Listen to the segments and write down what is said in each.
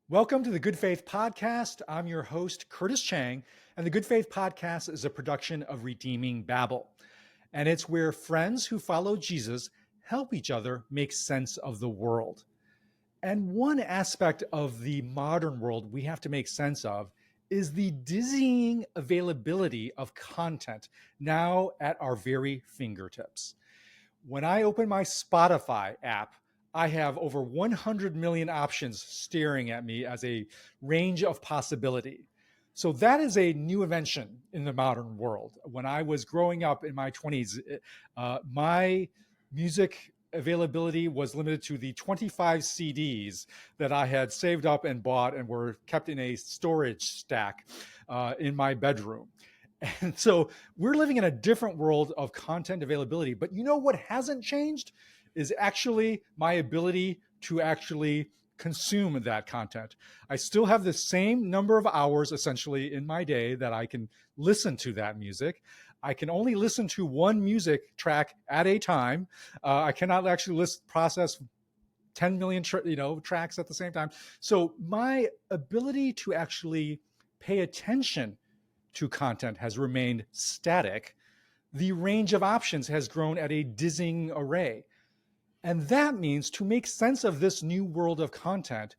Welcome to the Good Faith Podcast. I'm your host, Curtis Chang, and the Good Faith Podcast is a production of Redeeming Babel. And it's where friends who follow Jesus help each other make sense of the world. And one aspect of the modern world we have to make sense of is the dizzying availability of content now at our very fingertips. When I open my Spotify app, I have over 100 million options staring at me as a range of possibility. So that is a new invention in the modern world. When I was growing up in my 20s, my music availability was limited to the 25 CDs that I had saved up and bought and were kept in a storage stack in my bedroom. And so we're living in a different world of content availability. But you know what hasn't changed is actually my ability to actually consume that content. I still have the same number of hours essentially in my day that I can listen to that music. I can only listen to one music track at a time. I cannot actually process 10 million tracks at the same time. So my ability to actually pay attention to content has remained static. The range of options has grown at a dizzying array. And that means to make sense of this new world of content,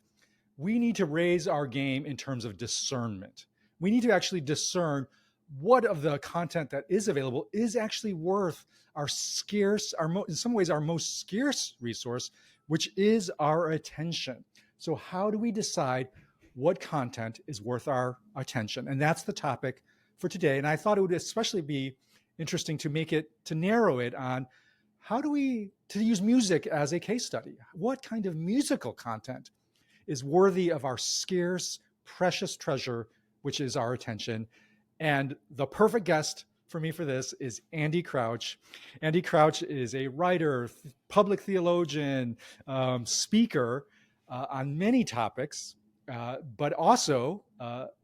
we need to raise our game in terms of discernment. We need to actually discern what of the content that is available is actually worth our scarce, in some ways, our most scarce resource, which is our attention. So how do we decide what content is worth our attention? And that's the topic for today. And I thought it would especially be interesting to narrow it on to use music as a case study. What kind of musical content is worthy of our scarce, precious treasure, which is our attention? And the perfect guest for me for this is Andy Crouch. Andy Crouch is a writer, public theologian, speaker on many topics, but also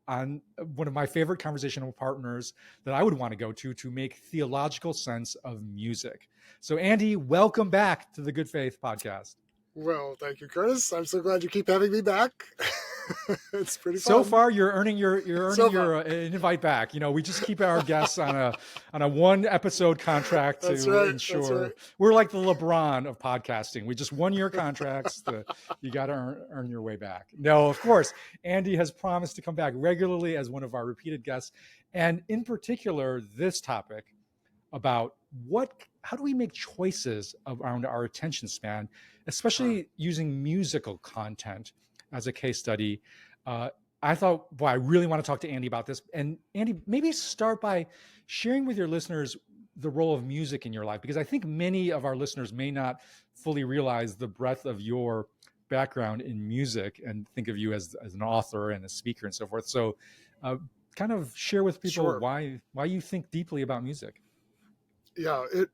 on one of my favorite conversational partners that I would want to go to make theological sense of music. So Andy, welcome back to the Good Faith Podcast. Well, thank you, Curtis. I'm so glad you keep having me back. It's pretty fun. So far, you're earning your invite back. You know, we just keep our guests on a one episode contract to ensure we're like the LeBron of podcasting. We just 1 year contracts. You got to earn your way back. No, of course, Andy has promised to come back regularly as one of our repeated guests, and in particular, this topic about how do we make choices around our attention span, especially using musical content as a case study. I thought, boy, I really want to talk to Andy about this. And Andy, maybe start by sharing with your listeners the role of music in your life, because I think many of our listeners may not fully realize the breadth of your background in music and think of you as an author and a speaker and so forth. So kind of share with people why you think deeply about music. Yeah, it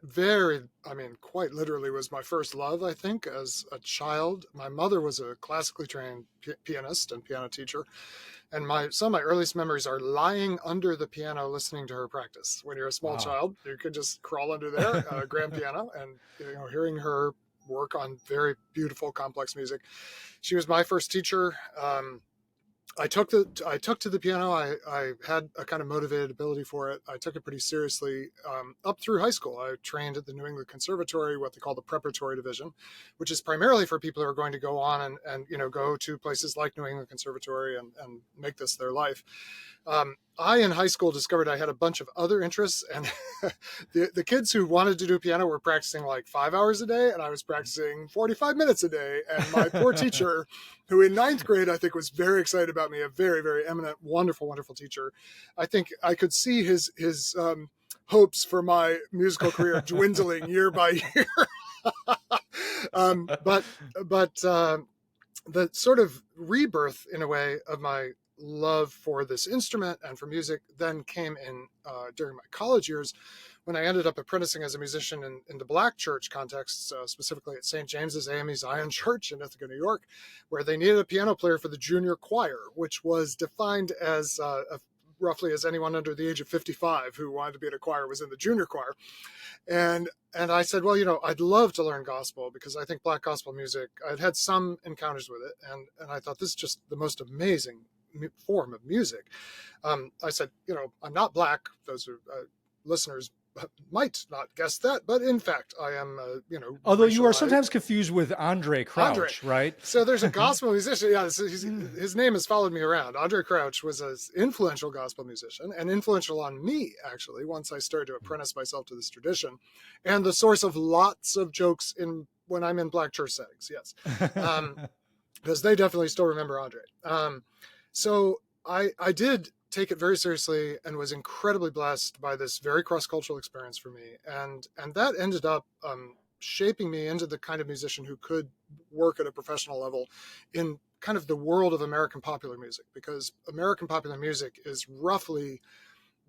varied. I mean, quite literally was my first love, I think, as a child. My mother was a classically trained pianist and piano teacher. And some of my earliest memories are lying under the piano listening to her practice. When you're a small child, you could just crawl under there, grand piano, and hearing her work on very beautiful, complex music. She was my first teacher. I took to the piano. I had a kind of motivated ability for it. I took it pretty seriously up through high school. I trained at the New England Conservatory, what they call the preparatory division, which is primarily for people who are going to go on and go to places like New England Conservatory and make this their life. I, in high school, discovered I had a bunch of other interests, and the kids who wanted to do piano were practicing like 5 hours a day, and I was practicing 45 minutes a day. And my poor teacher, who in ninth grade, I think, was very excited about me, a very, very eminent, wonderful, wonderful teacher. I think I could see his hopes for my musical career dwindling year by year. But the sort of rebirth, in a way, of my love for this instrument and for music then came in during my college years, when I ended up apprenticing as a musician in the Black church context, specifically at St. James's AME Zion Church in Ithaca, New York, where they needed a piano player for the junior choir, which was defined as roughly as anyone under the age of 55 who wanted to be in a choir was in the junior choir. And I said, well, I'd love to learn gospel because I think Black gospel music, I'd had some encounters with it. And I thought this is just the most amazing form of music. I said, I'm not Black. Those are listeners might not guess that, but in fact, I am, although you are sometimes confused with Andre Crouch, right? So there's a gospel musician. Yeah, his name has followed me around. Andre Crouch was an influential gospel musician and influential on me, actually, once I started to apprentice myself to this tradition, and the source of lots of jokes when I'm in Black church settings. Yes, because they definitely still remember Andre. So I did take it very seriously and was incredibly blessed by this very cross-cultural experience for me. And that ended up shaping me into the kind of musician who could work at a professional level in kind of the world of American popular music, because American popular music is roughly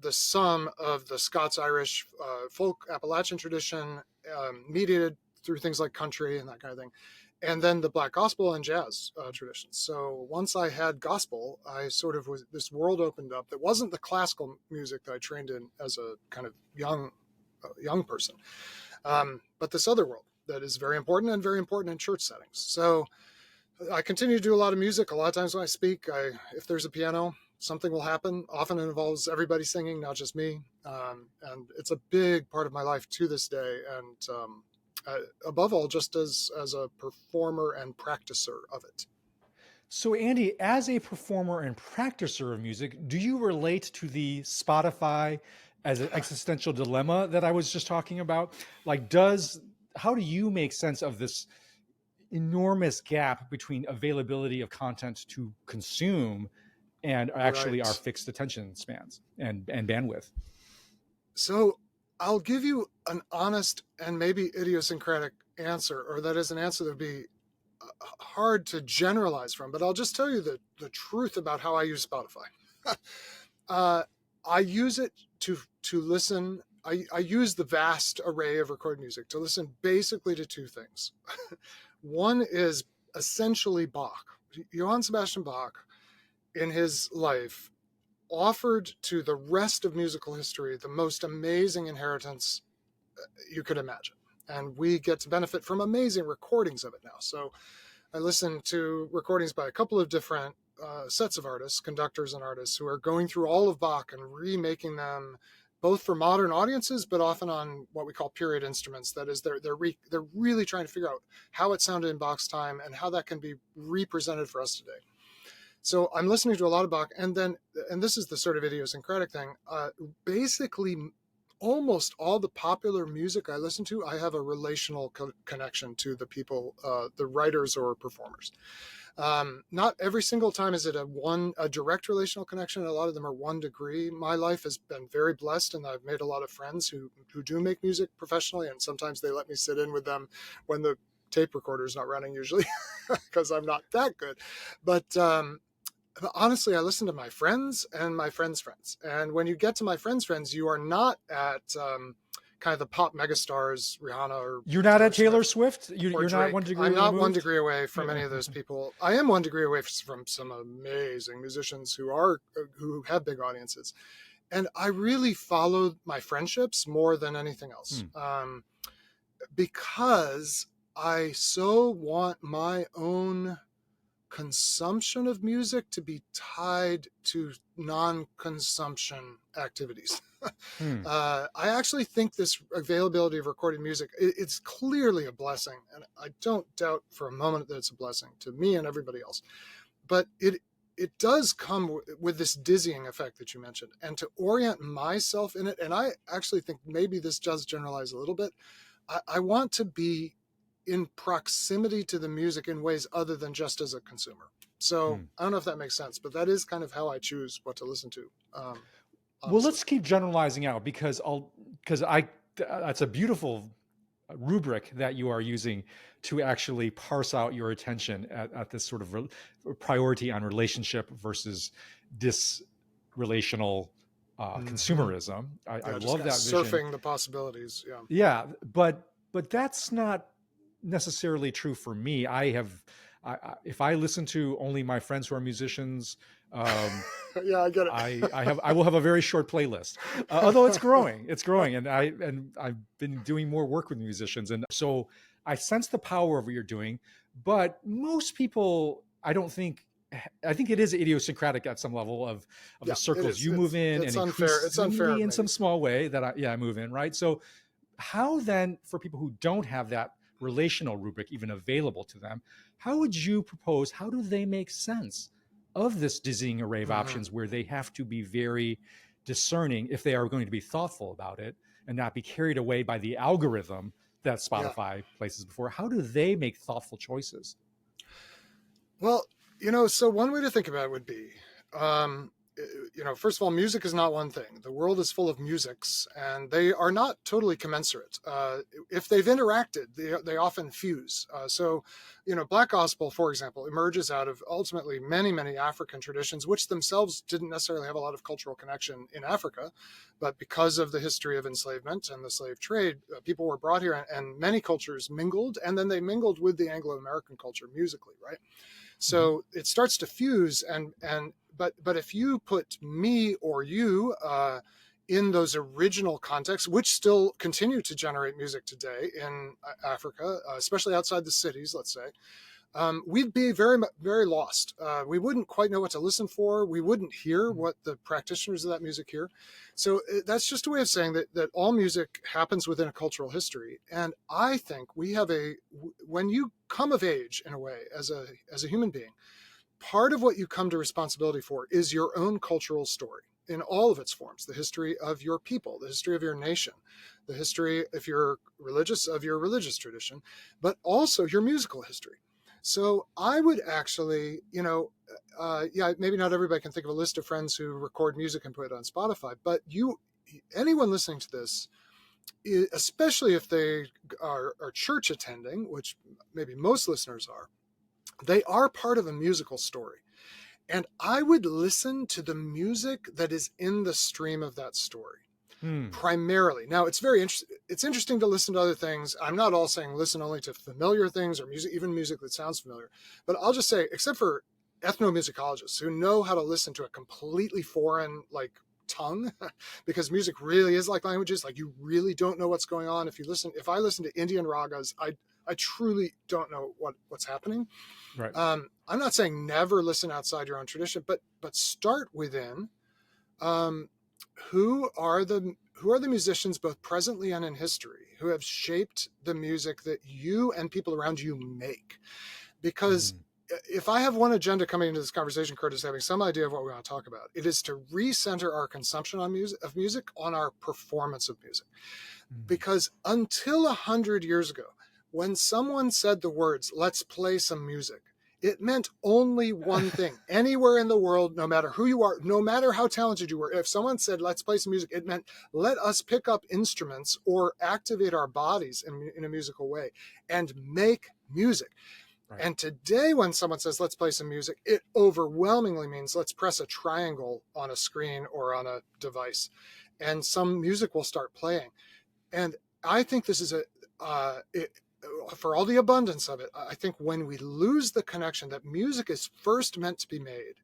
the sum of the Scots-Irish folk Appalachian tradition, mediated through things like country and that kind of thing, and then the Black gospel and jazz traditions. So once I had gospel, I sort of this world opened up that wasn't the classical music that I trained in as a kind of young person, but this other world that is very important in church settings. So I continue to do a lot of music. A lot of times when I speak, if there's a piano, something will happen. Often it involves everybody singing, not just me. And it's a big part of my life to this day. And above all, just as a performer and practicer of it. So Andy, as a performer and practicer of music, do you relate to the Spotify as an existential dilemma that I was just talking about? Like, how do you make sense of this enormous gap between availability of content to consume and actually our fixed attention spans and bandwidth? So I'll give you an honest and maybe idiosyncratic answer, or that is an answer that would be hard to generalize from, but I'll just tell you the truth about how I use Spotify. I use it to listen. I use the vast array of recorded music to listen basically to two things. One is essentially Bach. Johann Sebastian Bach, in his life, offered to the rest of musical history the most amazing inheritance you could imagine. And we get to benefit from amazing recordings of it now. So I listen to recordings by a couple of different sets of artists, conductors and artists, who are going through all of Bach and remaking them both for modern audiences, but often on what we call period instruments. That is, they're really trying to figure out how it sounded in Bach's time and how that can be represented for us today. So I'm listening to a lot of Bach, and this is the sort of idiosyncratic thing. Basically, almost all the popular music I listen to, I have a relational connection to the people, the writers or performers. Not every single time is it a direct relational connection. A lot of them are 1 degree. My life has been very blessed, and I've made a lot of friends who do make music professionally, and sometimes they let me sit in with them when the tape recorder is not running, usually, because I'm not that good. But honestly, I listen to my friends and my friends' friends. And when you get to my friends' friends, you are not at kind of the pop megastars, Rihanna or you're not at Taylor Swift. You're not 1 degree. I'm not removed? 1 degree away from any of those people. I am 1 degree away from some amazing musicians who have big audiences, and I really follow my friendships more than anything else, because I so want my own consumption of music to be tied to non-consumption activities. I actually think this availability of recorded music, it's clearly a blessing, and I don't doubt for a moment that it's a blessing to me and everybody else. But it does come with this dizzying effect that you mentioned, and to orient myself in it, and I actually think maybe this does generalize a little bit. I want to be in proximity to the music in ways other than just as a consumer. So I don't know if that makes sense, but that is kind of how I choose what to listen to. Well, let's keep generalizing out, because that's a beautiful rubric that you are using to actually parse out your attention at this sort of priority on relationship versus disrelational consumerism. I love that vision. Surfing the possibilities. Yeah. But that's not necessarily true for me. I if I listen to only my friends who are musicians, Yeah, I get it. I will have a very short playlist. Although it's growing, and I've been doing more work with musicians, and so I sense the power of what you're doing. But most people, I think it is idiosyncratic at some level of Yeah, the it circles is. you move in, It's and unfair. It's unfair, increasingly in some maybe. small way that I move in, right? So how then, for people who don't have that relational rubric even available to them, how would you propose, how do they make sense of this dizzying array of Hmm. options where they have to be very discerning if they are going to be thoughtful about it and not be carried away by the algorithm that Yeah. Spotify places before? How do they make thoughtful choices? Well, so one way to think about it would be, um, first of all, music is not one thing. The world is full of musics, and they are not totally commensurate. If they've interacted, they often fuse. Black gospel, for example, emerges out of ultimately many, many African traditions, which themselves didn't necessarily have a lot of cultural connection in Africa. But because of the history of enslavement and the slave trade, people were brought here, and many cultures mingled, and then they mingled with the Anglo-American culture musically, right? Mm-hmm. So it starts to fuse, but if you put me or you in those original contexts, which still continue to generate music today in Africa, especially outside the cities, let's say, we'd be very, very lost. We wouldn't quite know what to listen for. We wouldn't hear what the practitioners of that music hear. So that's just a way of saying that all music happens within a cultural history. And I think when you come of age in a way as a human being, part of what you come to responsibility for is your own cultural story in all of its forms: the history of your people, the history of your nation, the history, if you're religious, of your religious tradition, but also your musical history. So I would actually, maybe not everybody can think of a list of friends who record music and put it on Spotify, but anyone listening to this, especially if they are church attending, which maybe most listeners are, they are part of a musical story. And I would listen to the music that is in the stream of that story Hmm. primarily. Now, it's very interesting. It's interesting to listen to other things. I'm not all saying listen only to familiar things or music, even music that sounds familiar. But I'll just say, except for ethnomusicologists who know how to listen to a completely foreign, like, tongue, because music really is like languages. Like, you really don't know what's going on. If I listen to Indian ragas, I truly don't know what's happening. Right. I'm not saying never listen outside your own tradition, but start within. Um, who are the musicians, both presently and in history, who have shaped the music that you and people around you make? Because Hmm. if I have one agenda coming into this conversation, Curtis, having some idea of what we want to talk about, it is to recenter our consumption of music on our performance of music. Hmm. Because until 100 years ago, when someone said the words, "Let's play some music," it meant only one thing. Anywhere in the world, no matter who you are, no matter how talented you were, if someone said, "Let's play some music," it meant let us pick up instruments or activate our bodies in a musical way and make music. Right. And today, when someone says, "Let's play some music," it overwhelmingly means let's press a triangle on a screen or on a device, and some music will start playing. And I think this is for all the abundance of it, I think when we lose the connection that music is first meant to be made,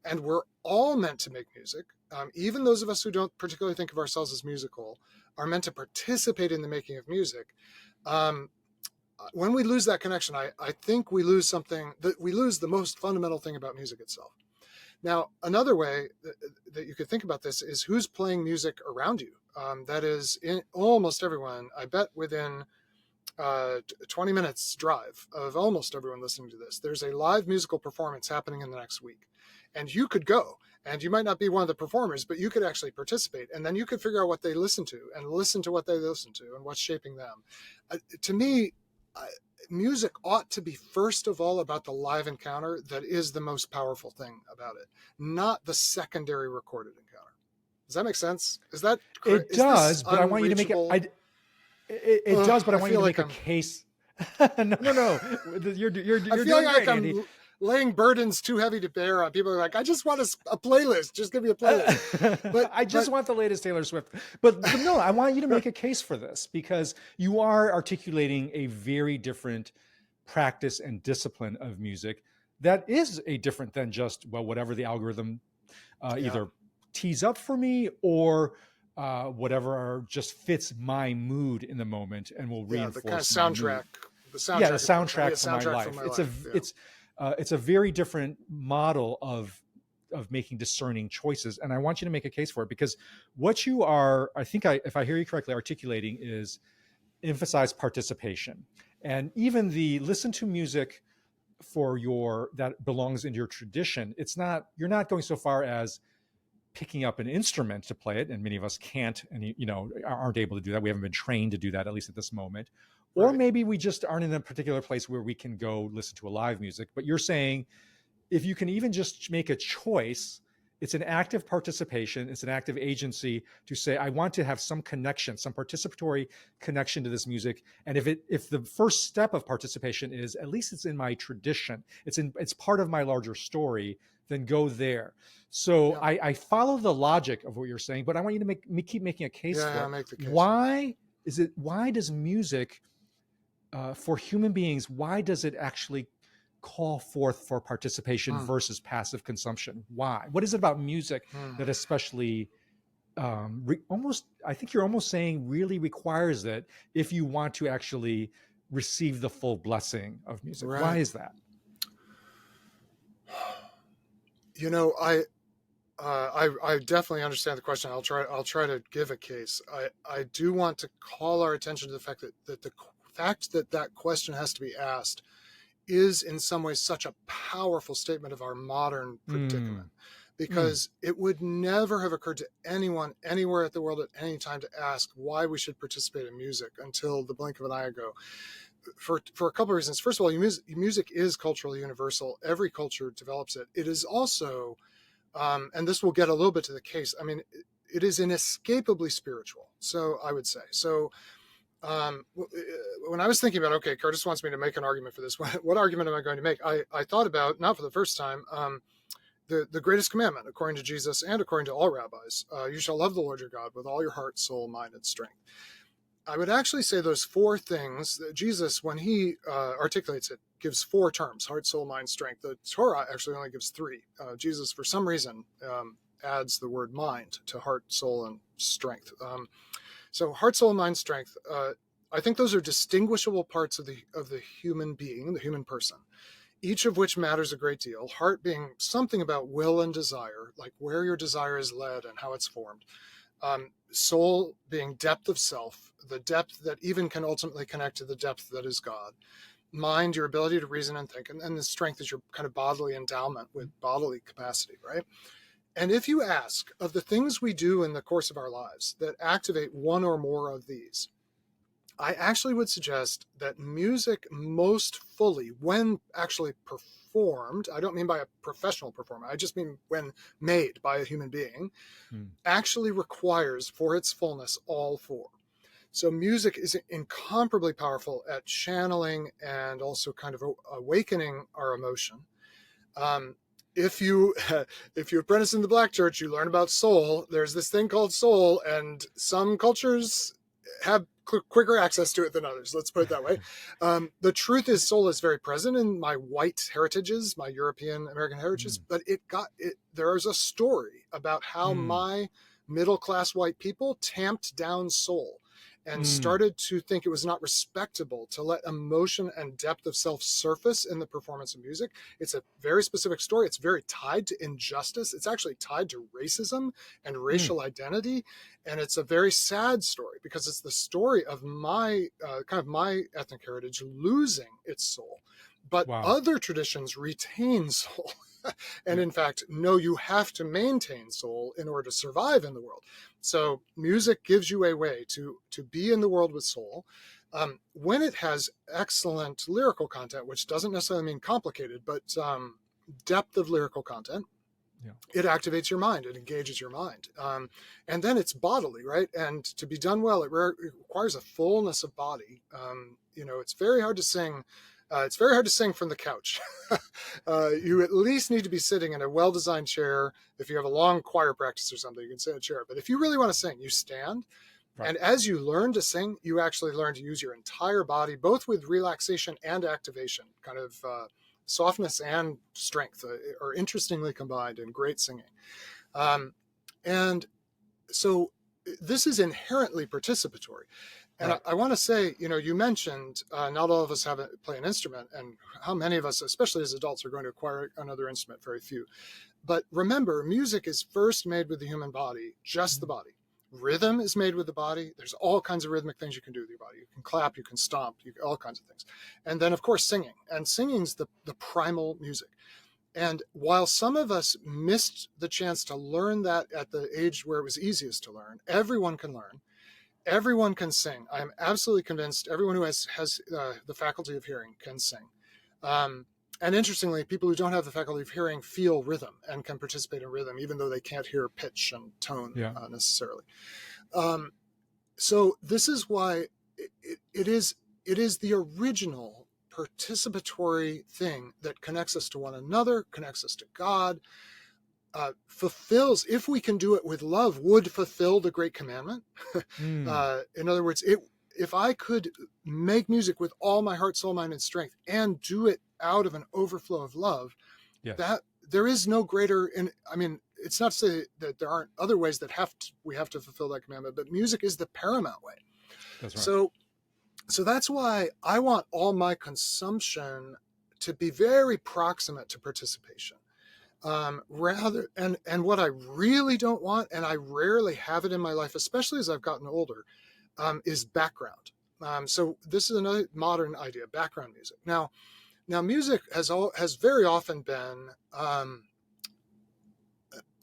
and we're all meant to make music, even those of us who don't particularly think of ourselves as musical are meant to participate in the making of music. When we lose that connection, I think we lose the most fundamental thing about music itself. Now, another way that you could think about this is who's playing music around you. That is, in almost everyone, I bet within 20 minutes drive of almost everyone listening to this, there's a live musical performance happening in the next week. And you could go, and you might not be one of the performers, but you could actually participate. And then you could figure out what they listen to and listen to what they listen to and what's shaping them. To me, music ought to be first of all about the live encounter. That is the most powerful thing about it, not the secondary recorded encounter. Does that make sense? It Is this does, but I want you to make it. unreachable? It does, but I I want you feel to like make a case. No. I You're feel doing like great, Andy. I'm laying burdens too heavy to bear on people who are like, I just want a playlist. Just give me a playlist. I just But want the latest Taylor Swift. But no, I want you to make a case for this because you are articulating a very different practice and discipline of music that is a different than just, well, whatever the algorithm either tees up for me, or whatever just fits my mood in the moment and will Yeah, the kind of reinforce my mood. soundtrack. The soundtrack. Yeah, the Approach. I need a soundtrack for my soundtrack for life. my It's life. it's a very different model of making discerning choices, and I want you to make a case for it, because what you are, I think, if I hear you correctly, articulating is emphasize participation, and even the listen to music for your that belongs in your tradition. It's not, you're not going so far as picking up an instrument to play it, and many of us can't, and aren't able to do that. We haven't been trained to do that, at least at this moment. Or Right. maybe we just aren't in a particular place where we can go listen to a live music. But you're saying, if you can even just make a choice, it's an active participation, it's an active agency to say, I want to have some connection, some participatory connection to this music. And if the first step of participation is, at least it's in my tradition, it's part of my larger story, then go there. So Yeah. I follow the logic of what you're saying, but I want you to keep making a case for it. Make the case. Why does music, for human beings, why does it actually call forth for participation versus passive consumption? Why? What is it about music that especially I think you're almost saying really requires it if you want to actually receive the full blessing of music? Right. Why is that? I definitely understand the question. I'll try to give a case. I do want to call our attention to the fact that question has to be asked is in some ways such a powerful statement of our modern predicament, because it would never have occurred to anyone anywhere at the world at any time to ask why we should participate in music until the blink of an eye ago. For a couple of reasons. First of all, music is culturally universal. Every culture develops it. It is also, and this will get a little bit to the case, I mean, it is inescapably spiritual. So I would say. So when I was thinking about, okay, Curtis wants me to make an argument for this, what argument am I going to make? I thought about, not for the first time, the greatest commandment, according to Jesus and according to all rabbis. You shall love the Lord your God with all your heart, soul, mind, and strength. I would actually say those four things that Jesus, when he articulates it, gives four terms: heart, soul, mind, strength. The Torah actually only gives three. Jesus, for some reason, adds the word mind to heart, soul, and strength. So heart, soul, mind, strength. I think those are distinguishable parts of the human being, the human person, each of which matters a great deal. Heart being something about will and desire, like where your desire is led and how it's formed. Soul being depth of self, the depth that even can ultimately connect to the depth that is God. Mind, your ability to reason and think, and the strength is your kind of bodily endowment with bodily capacity, right? And if you ask, of the things we do in the course of our lives that activate one or more of these, I actually would suggest that music most fully, when actually performed, I don't mean by a professional performer, I just mean when made by a human being, actually requires for its fullness all four. So music is incomparably powerful at channeling and also kind of awakening our emotion. If you apprentice in the Black Church, you learn about soul. There's this thing called soul, and some cultures have quicker access to it than others. Let's put it that way. The truth is, soul is very present in my white heritages, my European American heritages, but there is a story about how my middle-class white people tamped down soul and started to think it was not respectable to let emotion and depth of self surface in the performance of music. It's a very specific story. It's very tied to injustice. It's actually tied to racism and racial identity. And it's a very sad story because it's the story of my my ethnic heritage losing its soul. But other traditions retain soul. And in fact, no, you have to maintain soul in order to survive in the world. So music gives you a way to be in the world with soul. When it has excellent lyrical content, which doesn't necessarily mean complicated, but depth of lyrical content, it activates your mind, it engages your mind. And then it's bodily, right? And to be done well, it requires a fullness of body. It's very hard to sing. It's very hard to sing from the couch. You at least need to be sitting in a well-designed chair. If you have a long choir practice or something, you can sit in a chair. But if you really want to sing, you stand. Right. And as you learn to sing, you actually learn to use your entire body, both with relaxation and activation, kind of softness and strength are interestingly combined in great singing. And so this is inherently participatory. And Right. I want to say, you mentioned not all of us play an instrument, and how many of us, especially as adults, are going to acquire another instrument? Very few. But remember, music is first made with the human body, just the body. Rhythm is made with the body. There's all kinds of rhythmic things you can do with your body. You can clap, you can stomp, all kinds of things. And then, of course, singing. And singing's the primal music. And while some of us missed the chance to learn that at the age where it was easiest to learn, everyone can learn. Everyone can sing. I am absolutely convinced everyone who has the faculty of hearing can sing. And interestingly, people who don't have the faculty of hearing feel rhythm and can participate in rhythm, even though they can't hear pitch and tone necessarily. So this is why it is the original participatory thing that connects us to one another, connects us to God, fulfills, if we can do it with love, would fulfill the great commandment. In other words, if I could make music with all my heart, soul, mind, and strength, and do it out of an overflow of love, that there is no greater. And I mean, it's not to say that there aren't other ways that we have to fulfill that commandment, but music is the paramount way. That's right. So that's why I want all my consumption to be very proximate to participation. And what I really don't want, and I rarely have it in my life, especially as I've gotten older, is background. So this is another modern idea, background music. Now music has very often been, I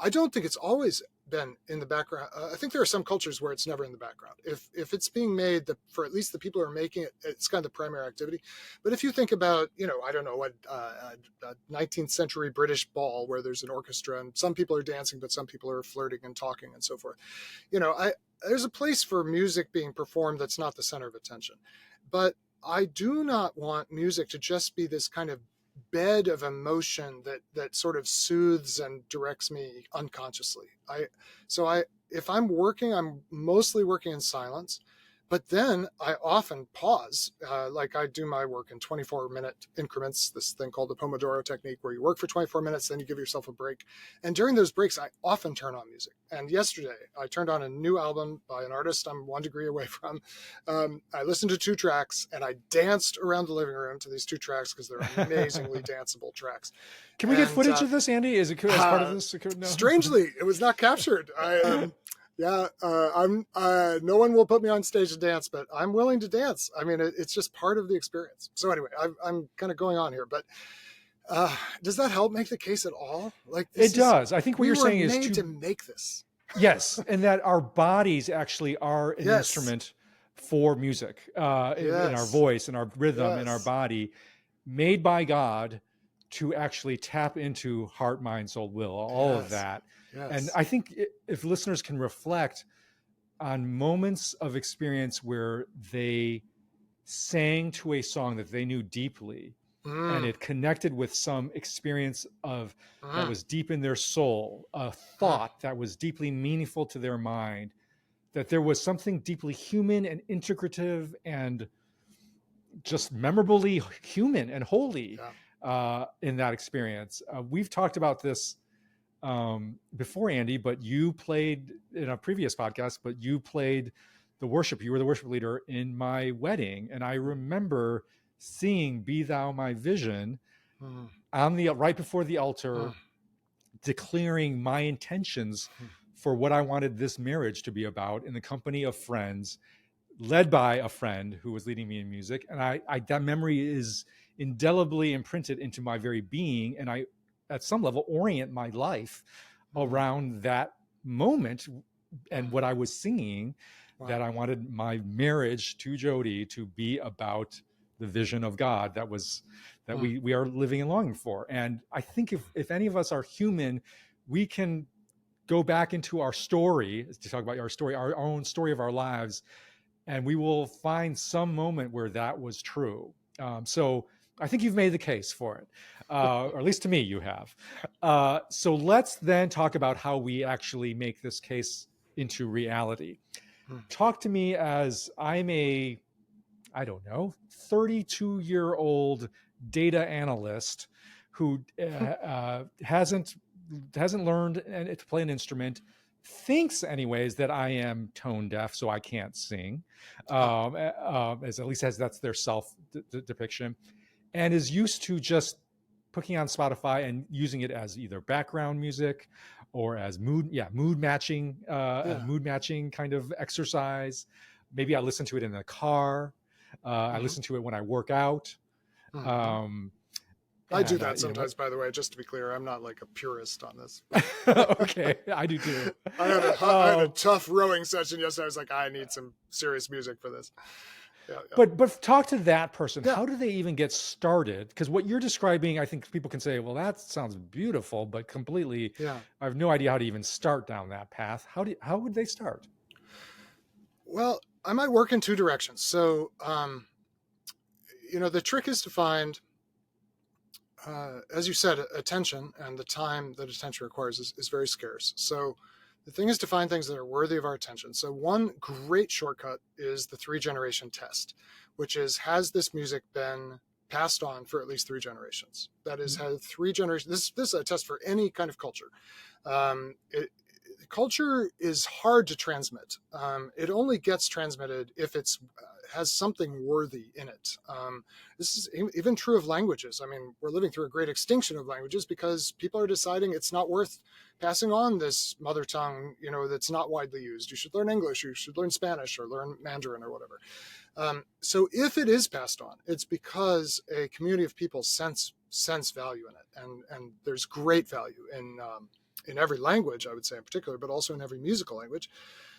don't think it's always been in the background. I think there are some cultures where it's never in the background. If it's being made for at least the people who are making it, it's kind of the primary activity. But if you think about, I don't know what, a 19th century British ball where there's an orchestra and some people are dancing, but some people are flirting and talking and so forth. There's a place for music being performed that's not the center of attention. But I do not want music to just be this kind of bed of emotion that sort of soothes and directs me unconsciously. If I'm working, I'm mostly working in silence, but then I often pause, like I do my work in 24-minute increments, this thing called the Pomodoro technique, where you work for 24 minutes, then you give yourself a break. And during those breaks, I often turn on music. And yesterday, I turned on a new album by an artist I'm 1 degree away from. I listened to 2 tracks, and I danced around the living room to these 2 tracks because they're amazingly danceable tracks. Can we get footage of this, Andy? Is it as part of this? No? Strangely, it was not captured. No one will put me on stage to dance, but I'm willing to dance. I mean, it's just part of the experience. So anyway, I'm kind of going on here, but does that help make the case at all? Like it does. I think what you're saying is made to make this. Yes, and that our bodies actually are an instrument for music, in our voice, in our rhythm, in our body, made by God to actually tap into heart, mind, soul, will, all of that. Yes. And I think if listeners can reflect on moments of experience where they sang to a song that they knew deeply, and it connected with some experience that was deep in their soul, a thought that was deeply meaningful to their mind, that there was something deeply human and integrative and just memorably human and holy in that experience. We've talked about this before, Andy, but you played in a previous podcast, but you played the worship. You were the worship leader in my wedding. And I remember singing Be Thou My Vision right before the altar, declaring my intentions for what I wanted this marriage to be about in the company of friends, led by a friend who was leading me in music. And I that memory is indelibly imprinted into my very being. And I, at some level, orient my life around that moment and what I was singing, that I wanted my marriage to Jody to be about the vision of God that we are living and longing for. And I think if any of us are human, we can go back into our story, to talk about our own story of our lives, and we will find some moment where that was true. So I think you've made the case for it, or at least to me you have. So let's then talk about how we actually make this case into reality. Talk to me as I'm a, I don't know, 32-year-old data analyst who hasn't learned to play an instrument, thinks anyways that I am tone deaf, so I can't sing, as at least as that's their self depiction, and is used to just putting on Spotify and using it as either background music or as mood matching kind of exercise. Maybe I listen to it in the car. I listen to it when I work out. Um, I do and that sometimes, by the way, just to be clear. I'm not like a purist on this. Okay, I do too. I had a tough rowing session yesterday. I was like, I need some serious music for this. Yeah. But talk to that person. Yeah. How do they even get started? Because what you're describing, I think people can say, well, that sounds beautiful, but completely, Yeah. I have no idea how to even start down that path. How would they start? Well, I might work in two directions. So, the trick is to find, as you said, attention, and the time that attention requires is very scarce. So the thing is to find things that are worthy of our attention. So one great shortcut is the 3-generation test, which is, has this music been passed on for at least 3 generations? That is, had 3 generations. This is a test for any kind of culture. Culture is hard to transmit. It only gets transmitted if it's has something worthy in it. This is even true of languages. I mean, we're living through a great extinction of languages because people are deciding it's not worth passing on this mother tongue, that's not widely used. You should learn English, you should learn Spanish, or learn Mandarin, or whatever. So if it is passed on, it's because a community of people sense value in it, and there's great value in every language, I would say in particular, but also in every musical language.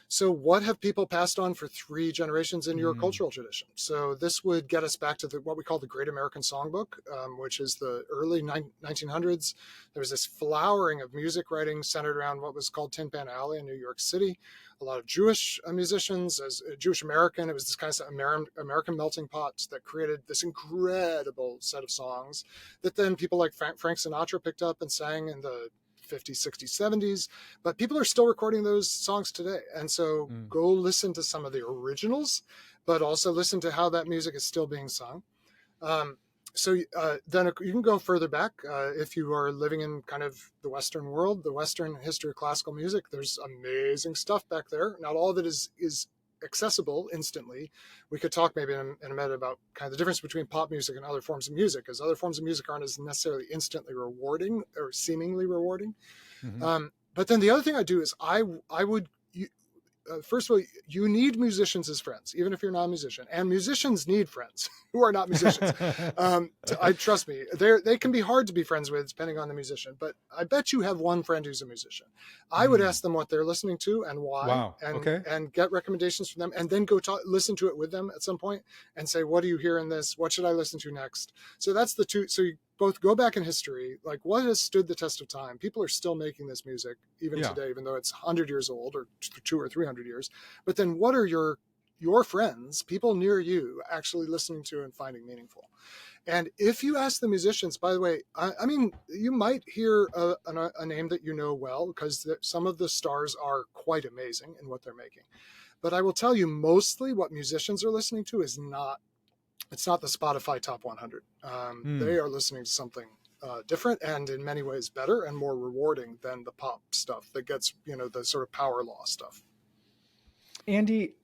So what have people passed on for 3 generations in your cultural tradition? So this would get us back to what we call the Great American Songbook, which is the early 1900s. There was this flowering of music writing centered around what was called Tin Pan Alley in New York City. A lot of Jewish musicians, as a Jewish American. It was this kind of American melting pot that created this incredible set of songs that then people like Frank Sinatra picked up and sang in the 50s, 60s, 70s, but people are still recording those songs today. And so go listen to some of the originals, but also listen to how that music is still being sung. So then you can go further back. If you are living in kind of the Western world, the Western history of classical music, there's amazing stuff back there. Not all of it is accessible instantly. We could talk maybe in a minute about kind of the difference between pop music and other forms of music, because other forms of music aren't as necessarily instantly rewarding or seemingly rewarding. But then the other thing I do is I would, first of all, you need musicians as friends, even if you're not a musician, and musicians need friends who are not musicians. Trust me, they can be hard to be friends with depending on the musician, but I bet you have one friend who's a musician. I would ask them what they're listening to and why, and get recommendations from them, and then go listen to it with them at some point and say, what do you hear in this? What should I listen to next? So that's the two. So you both go back in history, like what has stood the test of time. People are still making this music even today, even though it's 100 years old or 200 or 300 years. But then what are your friends, people near you, actually listening to and finding meaningful? And if you ask the musicians, by the way, I mean, you might hear a name that you know well, because some of the stars are quite amazing in what they're making. But I will tell you, mostly what musicians are listening to is not, it's not the Spotify top 100. They are listening to something different, and in many ways better and more rewarding than the pop stuff that gets, the sort of power law stuff. Andy,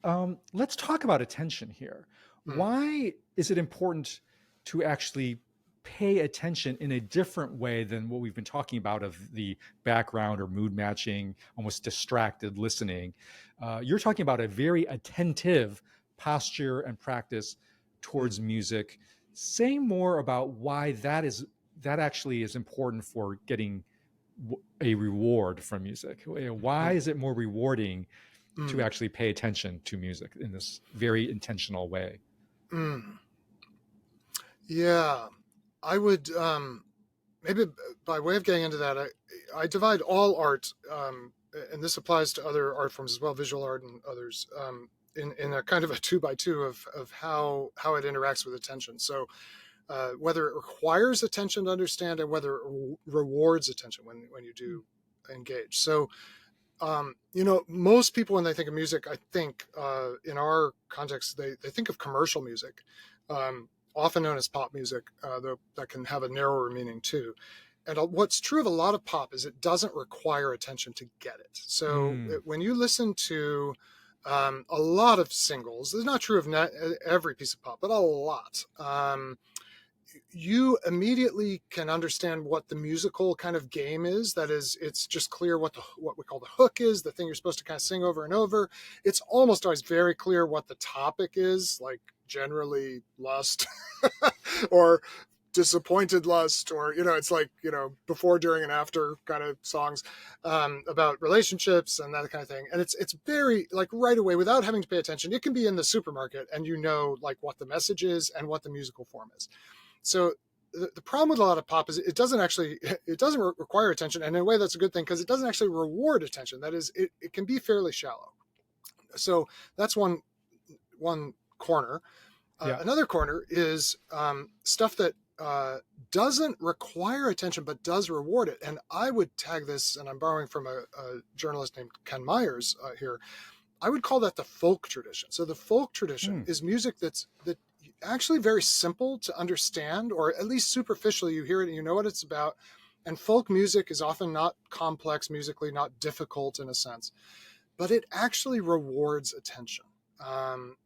let's talk about attention here. Why is it important to actually pay attention in a different way than what we've been talking about of the background or mood matching, almost distracted listening? You're talking about a very attentive posture and practice towards music. Say more about why that actually is important for getting a reward from music. Why is it more rewarding to actually pay attention to music in this very intentional way? Yeah, I would, maybe by way of getting into that, I divide all art, and this applies to other art forms as well, visual art and others, in a kind of a 2x2 of how it interacts with attention. So whether it requires attention to understand and whether it rewards attention when you do engage. So Most people, when they think of music, I think in our context, they think of commercial music, often known as pop music, though that can have a narrower meaning too. And what's true of a lot of pop is it doesn't require attention to get it. So when you listen to a lot of singles, it's not true of every piece of pop, but a lot. You immediately can understand what the musical kind of game is. That is, it's just clear what we call the hook is, the thing you're supposed to kind of sing over and over. It's almost always very clear what the topic is, like generally lust or disappointed lust, or it's like before, during, and after kind of songs about relationships and that kind of thing. And it's very, like, right away, without having to pay attention, it can be in the supermarket and like what the message is and what the musical form is. So the problem with a lot of pop is it doesn't require attention, and in a way that's a good thing, because it doesn't actually reward attention. That is, it can be fairly shallow. So that's one corner. Another corner is stuff that doesn't require attention but does reward it. And I would tag this, and I'm borrowing from a journalist named Ken Myers here, I would call that the folk tradition. So the folk tradition is music that actually very simple to understand, or at least superficially you hear it and you know what it's about. And folk music is often not complex musically, not difficult in a sense, but it actually rewards attention.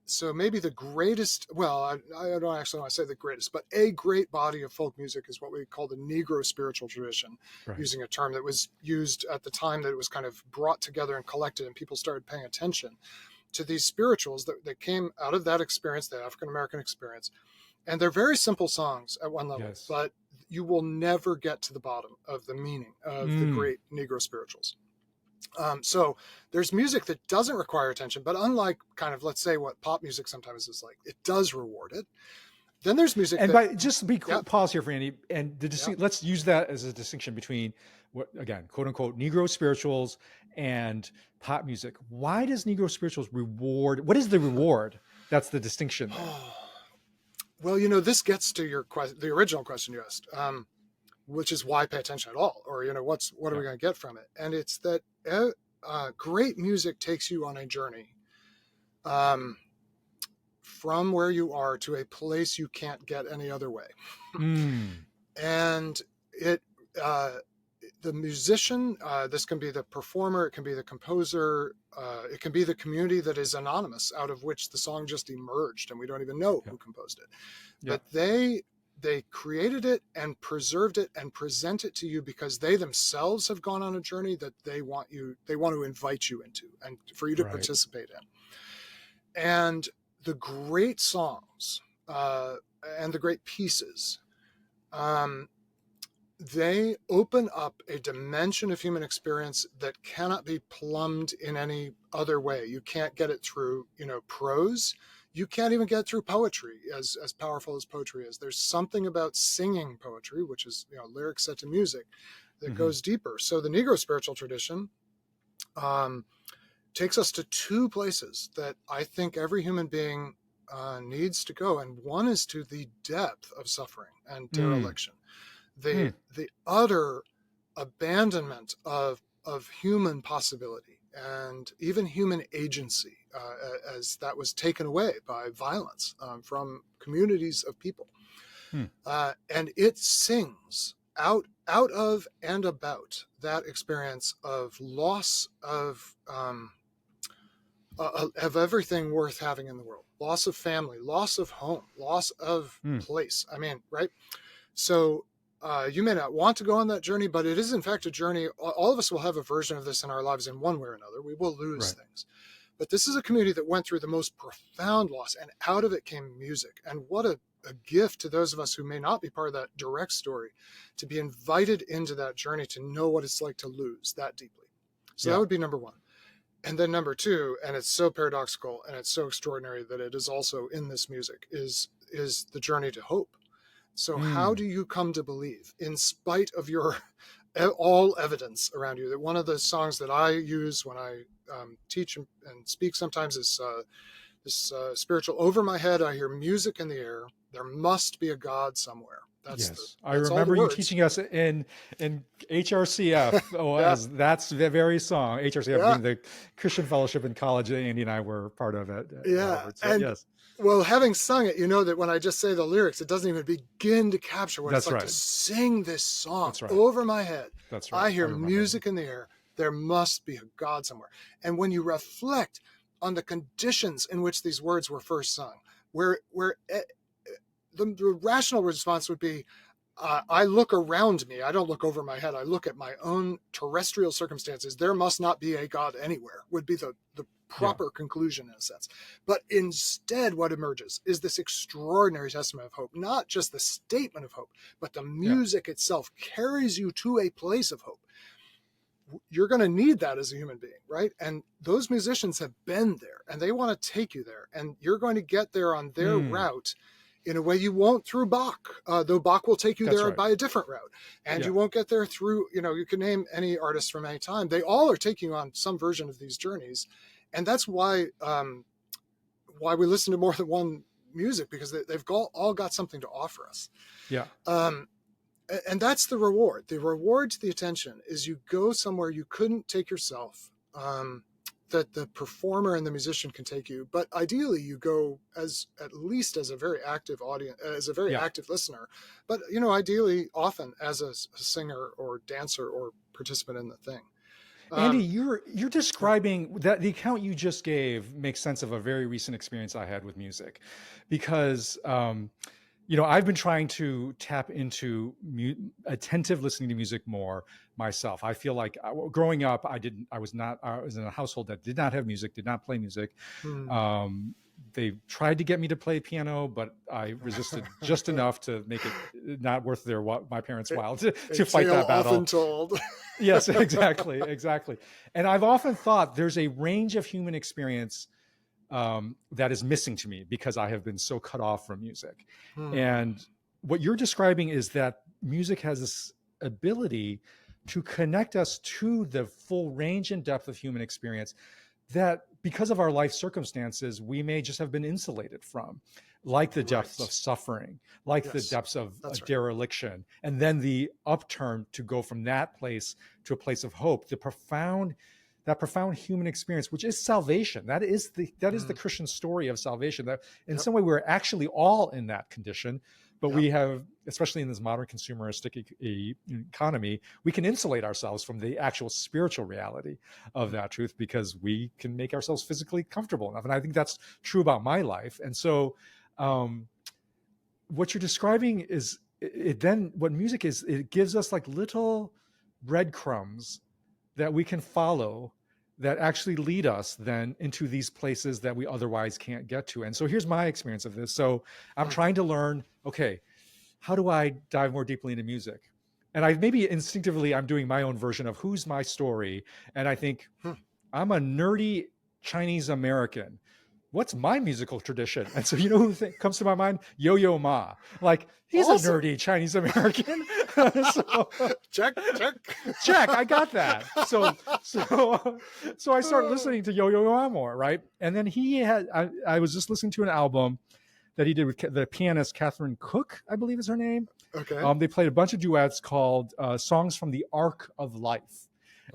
So maybe the greatest, well, I don't actually want to say the greatest, but a great body of folk music is what we call the Negro spiritual tradition, using a term that was used at the time that it was kind of brought together and collected and people started paying attention to these spirituals that came out of that experience, the African-American experience. And they're very simple songs at one level, but you will never get to the bottom of the meaning of the great Negro spirituals. So there's music that doesn't require attention, but unlike kind of, let's say, what pop music sometimes is like, it does reward it. Then there's music. And just be pause here for Andy, and let's use that as a distinction between what, again, quote unquote, Negro spirituals and pop music. Why does Negro spirituals reward? What is the reward? That's the distinction there. Well, this gets to the original question you asked, which is why pay attention at all, or what are we going to get from it? And it's that great music takes you on a journey from where you are to a place you can't get any other way. And the musician, this can be the performer, it can be the composer, it can be the community that is anonymous, out of which the song just emerged and we don't even know who composed it. But they created it and preserved it and present it to you because they themselves have gone on a journey that they want to invite you into and for you to participate in. And the great songs and the great pieces, they open up a dimension of human experience that cannot be plumbed in any other way. You can't get it through, prose. You can't even get through poetry, as powerful as poetry is. There's something about singing poetry, which is lyrics set to music, that goes deeper. So the Negro spiritual tradition takes us to two places that I think every human being needs to go, and one is to the depth of suffering and dereliction, the utter abandonment of human possibility and even human agency, as that was taken away by violence from communities of people. And it sings out of and about that experience of loss of everything worth having in the world, loss of family, loss of home, loss of place. I mean, right? So you may not want to go on that journey, but it is in fact a journey. All of us will have a version of this in our lives in one way or another. We will lose things. But this is a community that went through the most profound loss, and out of it came music. And what a gift to those of us who may not be part of that direct story, to be invited into that journey, to know what it's like to lose that deeply. So that would be number one. And then number two, and it's so paradoxical and it's so extraordinary that it is also in this music, is the journey to hope. So how do you come to believe, in spite of your all evidence around you? That one of the songs that I use when I teach and speak sometimes is this spiritual, over my head I hear music in the air, there must be a God somewhere. Yes, I that's all the remember you words. teaching us in HRCF. Oh, Yeah, as that's the very song. HRCF yeah, being the Christian fellowship in college that Andy and I were part of at yeah. Harvard. So And yes, well, having sung it, you know that when I just say the lyrics, it doesn't even begin to capture what it's that's like to right. sing this song That's right. over my head. That's right. I I hear remember. music in the air. There must be a God somewhere. And when you reflect on the conditions in which these words were first sung, where the rational response would be, I look around me. I don't look over my head. I look at my own terrestrial circumstances. There must not be a God anywhere, would be the Yeah. proper conclusion in a sense. But instead, what emerges is this extraordinary testament of hope, not just the statement of hope, but the Yeah. music itself carries you to a place of hope. You're going to need that as a human being, right? And those musicians have been there and they want to take you there. And you're going to get there on their Mm, route in a way you won't through Bach, though Bach will take you that's there right. by a different route. And Yeah. you won't get there through, you can name any artist from any time. They all are taking you on some version of these journeys. And that's why we listen to more than one music, because they've all got something to offer us. Yeah. And that's the reward. The reward to the attention is you go somewhere you couldn't take yourself, that the performer and the musician can take you. But ideally, you go at least as a very active audience, as a very Yeah. active listener. But ideally, often as a singer or dancer or participant in the thing. Andy, Um, you're describing that the account you just gave makes sense of a very recent experience I had with music, because I've been trying to tap into attentive listening to music more myself. I feel like growing up, I was in a household that did not have music, did not play music. hmm. Um, they tried to get me to play piano, but I resisted just enough to make it not worth my parents' while A to fight tale that often battle. told. Yes, exactly, exactly. And I've often thought there's a range of human experience that is missing to me because I have been so cut off from music. Hmm. And what you're describing is that music has this ability to connect us to the full range and depth of human experience that, because of our life circumstances, we may just have been insulated from, like the depths of Right. suffering, like the Yes, depths of a that's right. dereliction, and then the upturn to go from that place to a place of hope, that profound human experience, which is salvation. That is the Mm. Christian story of salvation. That in Yep. some way we're actually all in that condition, but Yep. we have, especially in this modern consumeristic economy, we can insulate ourselves from the actual spiritual reality of that truth because we can make ourselves physically comfortable enough. And I think that's true about my life. And so, what you're describing is then what music is. It gives us like little breadcrumbs that we can follow that actually lead us then into these places that we otherwise can't get to. And so here's my experience of this. So I'm Hmm. trying to learn, okay, how do I dive more deeply into music? And I maybe instinctively I'm doing my own version of who's my story. And I think Hmm. I'm a nerdy Chinese American. What's my musical tradition? And so, you know who comes to my mind? Yo-Yo Ma. Like, he's a Awesome. nerdy Chinese American. So, Check. check, I got that. So I start listening to Yo-Yo Ma more, right? And then I was just listening to an album that he did with the pianist Catherine Cook, I believe is her name. Okay. They played a bunch of duets called Songs from the Arc of Life.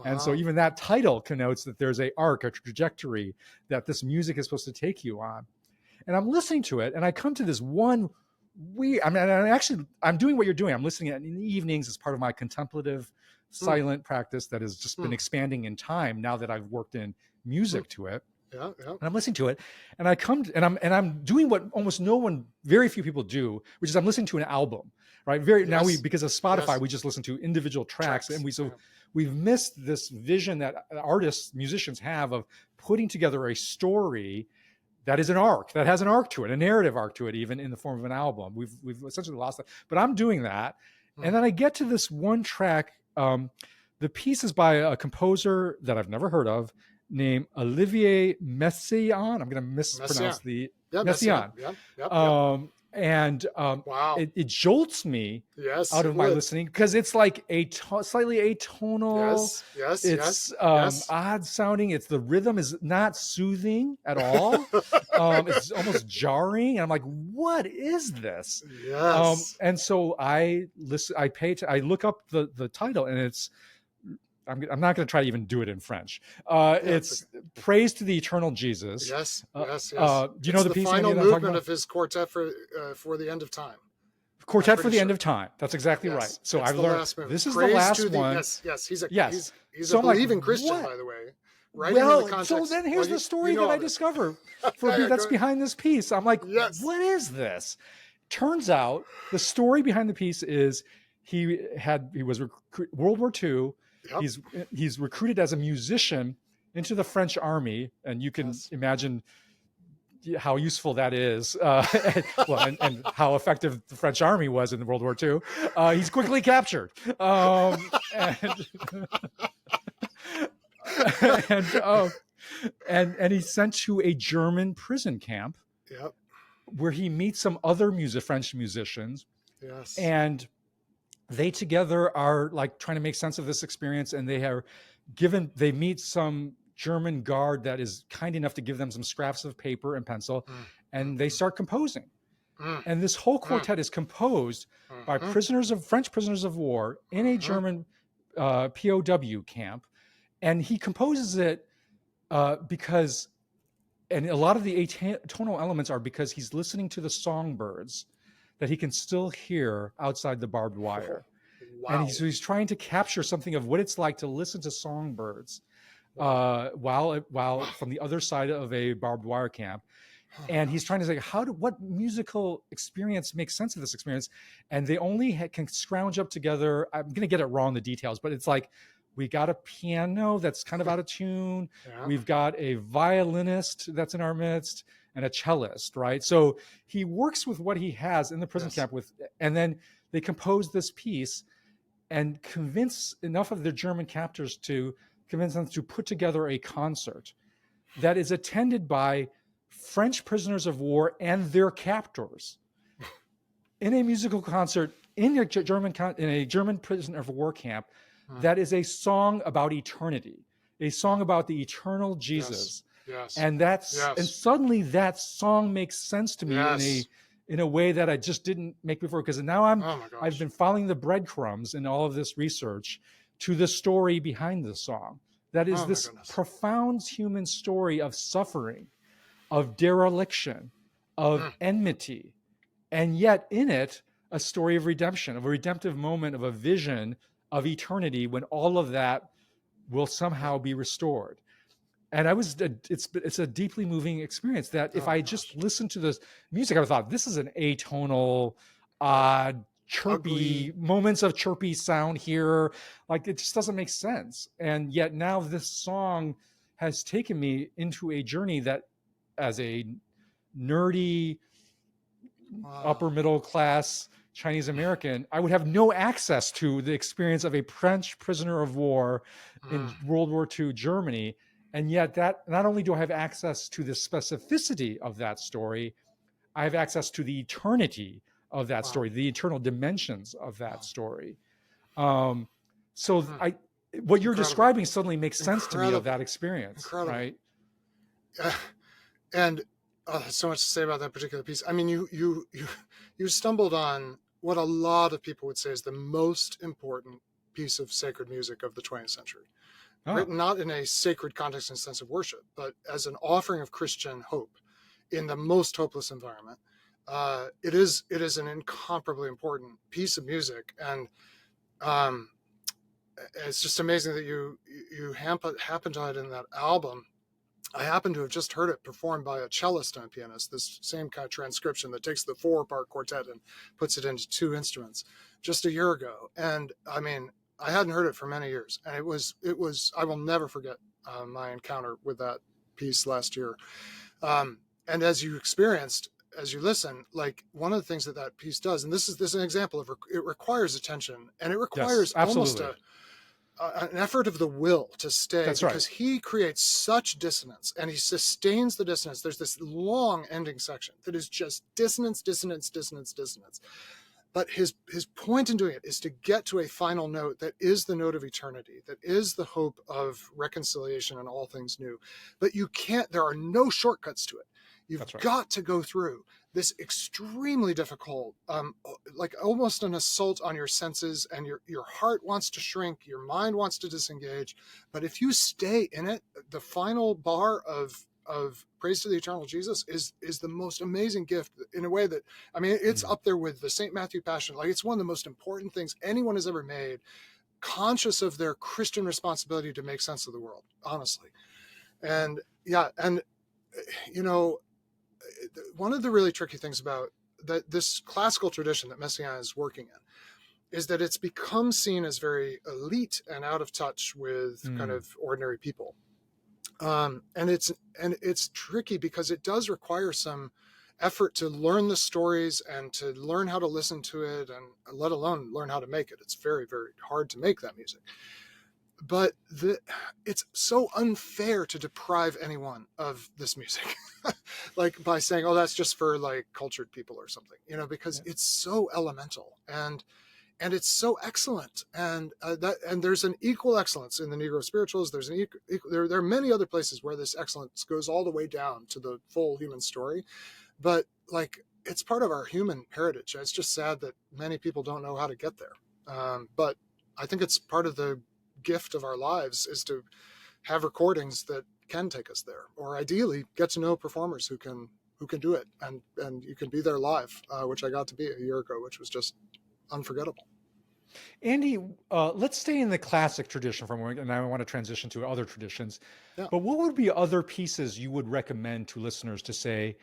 And so Wow. even that title connotes that there's a arc, a trajectory that this music is supposed to take you on. And I'm listening to it, and I come to this one I'm doing what you're doing. I'm listening in the evenings as part of my contemplative, Hmm. silent practice that has just been Hmm. expanding in time now that I've worked in music to it. Yeah. Yeah. And I'm listening to it, and I'm doing what very few people do, which is I'm listening to an album, right? Yes. Because of Spotify, Yes. we just listen to individual tracks, and Tracks. Yeah. we've missed this vision that artists, musicians have of putting together a story that is an arc, that has an arc to it, a narrative arc to it, even in the form of an album. We've essentially lost that, but I'm doing that, Hmm. and then I get to this one track. The piece is by a composer that I've never heard of, named Olivier Messiaen. I'm going to Messiaen. mispronounce the Yeah. Messiaen. Messiaen. Yep. Yep. Yep. And Wow. it jolts me Yes, out it of my would. listening because it's like slightly atonal. Yes, yes, It's yes, yes. odd sounding. It's the rhythm is not soothing at all. It's almost jarring. And I'm like, what is this? Yes. And so I listen. I look up the title, and it's. I'm not going to try to even do it in French. Yeah, it's It's okay. Praise to the Eternal Jesus. Yes, yes, yes. Do you know It's the the piece, Andy, final that I'm talking movement about? of his quartet for the end of time. I'm Quartet for pretty the End sure. of Time. That's exactly right. Yes, So it's I've the learned last movement. this is the Praise last to the one. yes, yes. He's a Yes. he's a So I'm like, believing Christian, what? by the way. Writing in the Well, so context. then Well, here's the you story know that I all this. discover for Yeah, me yeah. that's Go ahead. behind this piece. I'm like, Yes. what is this? Turns out the story behind the piece is he was World War II. Yep. He's recruited as a musician into the French army, and you can Yes. imagine how useful that is. And how effective the French army was in World War II. He's quickly captured. And and and he's sent to a German prison camp Yep. where he meets some other French musicians, Yes. and they together are like trying to make sense of this experience. And they meet some German guard that is kind enough to give them some scraps of paper and pencil, Mm, mm, and they start composing. mm, And this whole mm, quartet is composed by mm, French prisoners of war in a mm, German POW camp. And he composes it because, and a lot of the atonal elements are because he's listening to the songbirds that he can still hear outside the barbed oh, wire. And wow. he's trying to capture something of what it's like to listen to songbirds Wow. while Wow. from the other side of a barbed wire camp. Oh my And he's gosh. trying to say, what musical experience makes sense of this experience? And they only can scrounge up together. I'm going to get it wrong, the details, but it's like, we got a piano that's kind of out of tune. Yeah. We've got a violinist that's in our midst and a cellist, right? So he works with what he has in the prison Yes. camp and then they compose this piece and convince enough of the German captors to convince them to put together a concert that is attended by French prisoners of war and their captors in a musical concert in a German prisoner of war camp. Mm. That is a song about eternity, a song about the eternal Yes. Jesus. Yes. And and Yes. suddenly that song makes sense to me Yes. in a way that I just didn't make before, because now Oh my I've gosh. been following the breadcrumbs in all of this research to the story behind the song. That is Oh my this goodness. profound human story of suffering, of dereliction, of Mm. enmity, and yet in it a story of redemption, of a redemptive moment, of a vision of eternity when all of that will somehow be restored. And it's a deeply moving experience that if Oh my I gosh. just listened to this music, I thought this is an atonal, odd, chirpy Ugly. moments of chirpy sound here. Like it just doesn't make sense. And yet now this song has taken me into a journey that, as a nerdy, Wow. upper middle class Chinese American, I would have no access to the experience of a French prisoner of war in Mm. World War II Germany. And yet, that not only do I have access to the specificity of that story, I have access to the eternity of that Wow. story, the eternal dimensions of that Wow. story. So Mm. what you're Incredible. describing suddenly makes sense to me of Incredible. that experience, Incredible. right? And so much to say about that particular piece. I mean, you stumbled on what a lot of people would say is the most important piece of sacred music of the 20th century. Oh, Written not in a sacred context in the sense of worship, but as an offering of Christian hope in the most hopeless environment. It is an incomparably important piece of music, and it's just amazing that you happen to have it in that album. I happen to have just heard it performed by a cellist and a pianist, this same kind of transcription that takes the 4-part quartet and puts it into 2 instruments just a year ago. And I mean, I hadn't heard it for many years. And it was, I will never forget my encounter with that piece last year. And as you experienced, as you listen, like one of the things that piece does, and this is an example of, it requires attention, and it requires yes, almost absolutely. an effort of the will to stay, That's right. because he creates such dissonance and he sustains the dissonance. There's this long ending section that is just dissonance, dissonance, dissonance, dissonance. But his point in doing it is to get to a final note that is the note of eternity, that is the hope of reconciliation and all things new. But you can't, there are no shortcuts to it. You've That's right. got to go through this extremely difficult, like almost an assault on your senses, and your heart wants to shrink, your mind wants to disengage. But if you stay in it, the final bar of praise to the eternal Jesus is the most amazing gift, in a way that, I mean, it's up there with the St. Matthew Passion. Like, it's one of the most important things anyone has ever made, conscious of their Christian responsibility to make sense of the world, honestly. And yeah, and you know, one of the really tricky things about this classical tradition that Messiaen is working in is that it's become seen as very elite and out of touch with kind of ordinary people. And it's tricky because it does require some effort to learn the stories and to learn how to listen to it, and let alone learn how to make it. It's very, very hard to make that music. But it's so unfair to deprive anyone of this music, like by saying, "Oh, that's just for like cultured people or something," you know, because it's so elemental and it's so excellent, and there's an equal excellence in the Negro spirituals. There's an there are many other places where this excellence goes all the way down to the full human story, but like, it's part of our human heritage. It's just sad that many people don't know how to get there. But I think it's part of the gift of our lives is to have recordings that can take us there, or ideally get to know performers who can do it, and you can be there live, which I got to be a year ago, which was just unforgettable. Andy, let's stay in the classic tradition for a moment, and I want to transition to other traditions. Yeah. But what would be other pieces you would recommend to listeners to say,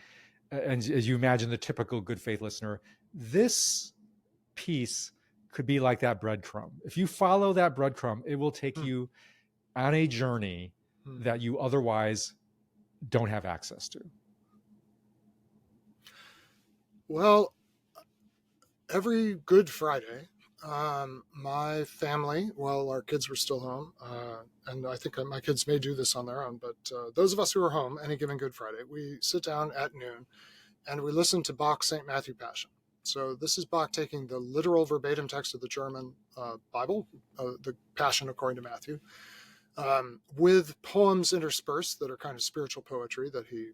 and as you imagine the typical good faith listener, this piece could be like that breadcrumb. If you follow that breadcrumb, it will take you on a journey that you otherwise don't have access to. Well, every Good Friday, my family, well, our kids were still home, and I think my kids may do this on their own, but those of us who are home any given Good Friday, we sit down at noon and we listen to Bach's St. Matthew Passion. So this is Bach taking the literal verbatim text of the German Bible, the Passion according to Matthew, with poems interspersed that are kind of spiritual poetry that he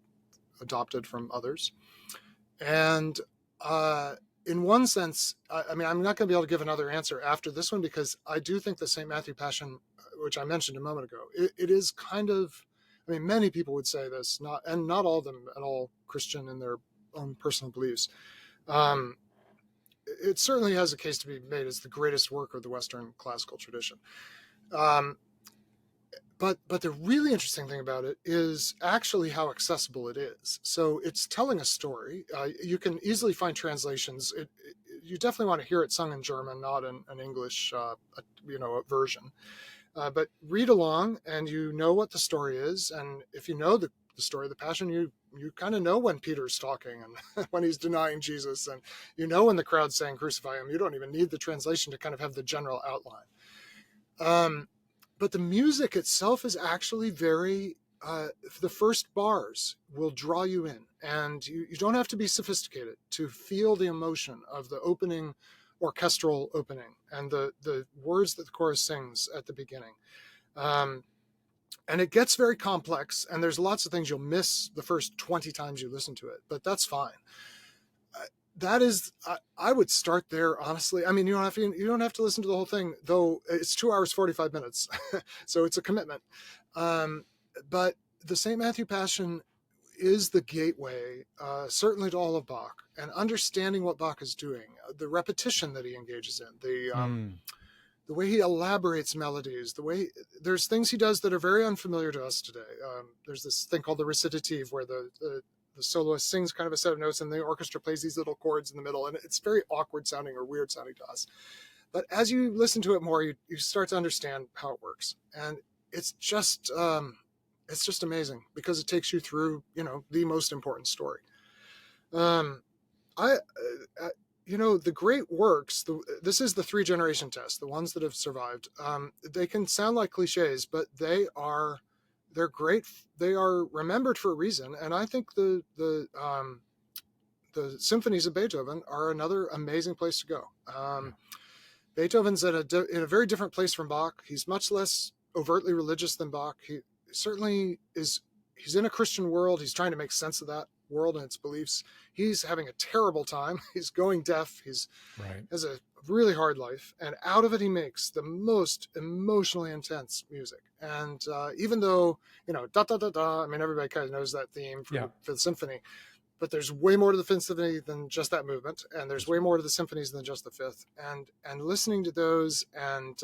adopted from others. And in one sense, I mean, I'm not going to be able to give another answer after this one, because I do think the St. Matthew Passion, which I mentioned a moment ago, it is kind of, I mean, many people would say this, not all of them at all Christian in their own personal beliefs. It certainly has a case to be made as the greatest work of the Western classical tradition. But the really interesting thing about it is actually how accessible it is. So it's telling a story. You can easily find translations. You definitely want to hear it sung in German, not in an English, a version. But read along, and you know what the story is. And if you know the story of the Passion, you kind of know when Peter's talking and when he's denying Jesus, and you know when the crowd's saying crucify him. You don't even need the translation to kind of have the general outline. But the music itself is actually very, the first bars will draw you in, and you don't have to be sophisticated to feel the emotion of the opening, orchestral opening, and the words that the chorus sings at the beginning. And it gets very complex, and there's lots of things you'll miss the first 20 times you listen to it, but that's fine. That is, I would start there, honestly. I mean, you don't have to listen to the whole thing, though it's 2 hours, 45 minutes. So it's a commitment. But the St. Matthew Passion is the gateway, certainly to all of Bach, and understanding what Bach is doing, the repetition that he engages in, the way he elaborates melodies, there's things he does that are very unfamiliar to us today. There's this thing called the recitative, where the soloist sings kind of a set of notes and the orchestra plays these little chords in the middle, and it's very awkward sounding or weird sounding to us. But as you listen to it more, you start to understand how it works, and it's just amazing, because it takes you through the most important story. the great works, this is the 3 generation test, the ones that have survived. They can sound like cliches, but they're great. They are remembered for a reason. And I think the symphonies of Beethoven are another amazing place to go. Beethoven's in a very different place from Bach. He's much less overtly religious than Bach. He certainly is. He's in a Christian world. He's trying to make sense of that world and its beliefs. He's having a terrible time. He's going deaf. He's Right. has a really hard life, and out of it he makes the most emotionally intense music. And even though da da da da, I mean, everybody kind of knows that theme for Yeah. the symphony, but there's way more to the Fifth Symphony than just that movement, and there's way more to the symphonies than just the Fifth. And listening to those, and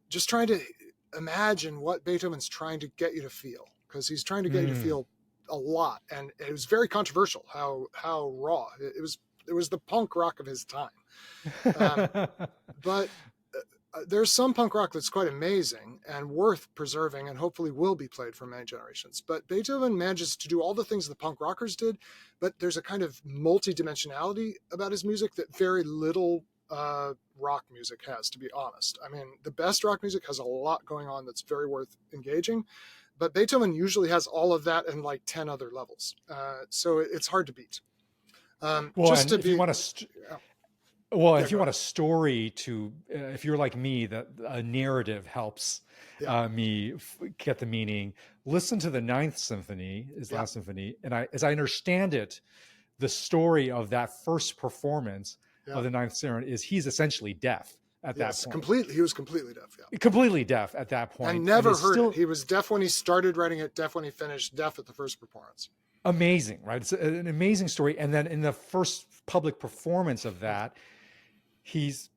just trying to imagine what Beethoven's trying to get you to feel, because he's trying to get you to feel a lot. And it was very controversial how raw it was. It was the punk rock of his time. But there's some punk rock that's quite amazing and worth preserving, and hopefully will be played for many generations. But Beethoven manages to do all the things the punk rockers did, but there's a kind of multi-dimensionality about his music that very little rock music has, to be honest. I mean, the best rock music has a lot going on that's very worth engaging, but Beethoven usually has all of that and like 10 other levels. So it's hard to beat. Well, Just and to if you be, want to, Yeah, if you go want a ahead. story to, if you're like me, that a narrative helps Yeah, me get the meaning. Listen to the Ninth Symphony, his yeah, last symphony, and as I understand it, the story of that first performance yeah. of the Ninth Symphony is he's essentially deaf at that Yes, point, completely. He was completely deaf. Yeah, completely deaf at that and point, and never is heard it. still He was deaf when he started writing it, deaf when he finished, deaf at the first performance. amazing, right? It's an amazing story. And then in the first public performance of that, he's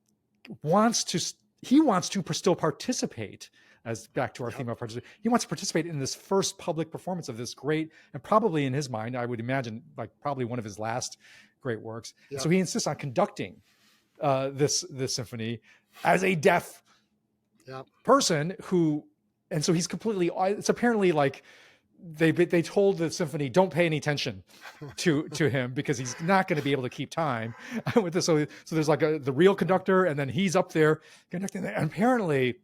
wants to he wants to still participate, as back to our Yeah, theme of participation. He wants to participate in this first public performance of this great, and probably in his mind, I would imagine, like probably one of his last great works. And yeah, so he insists on conducting this symphony as a deaf yeah, person who, and so he's completely, it's apparently like they told the symphony, don't pay any attention to him, because he's not going to be able to keep time with this. So there's like the real conductor, and then he's up there conducting. And apparently,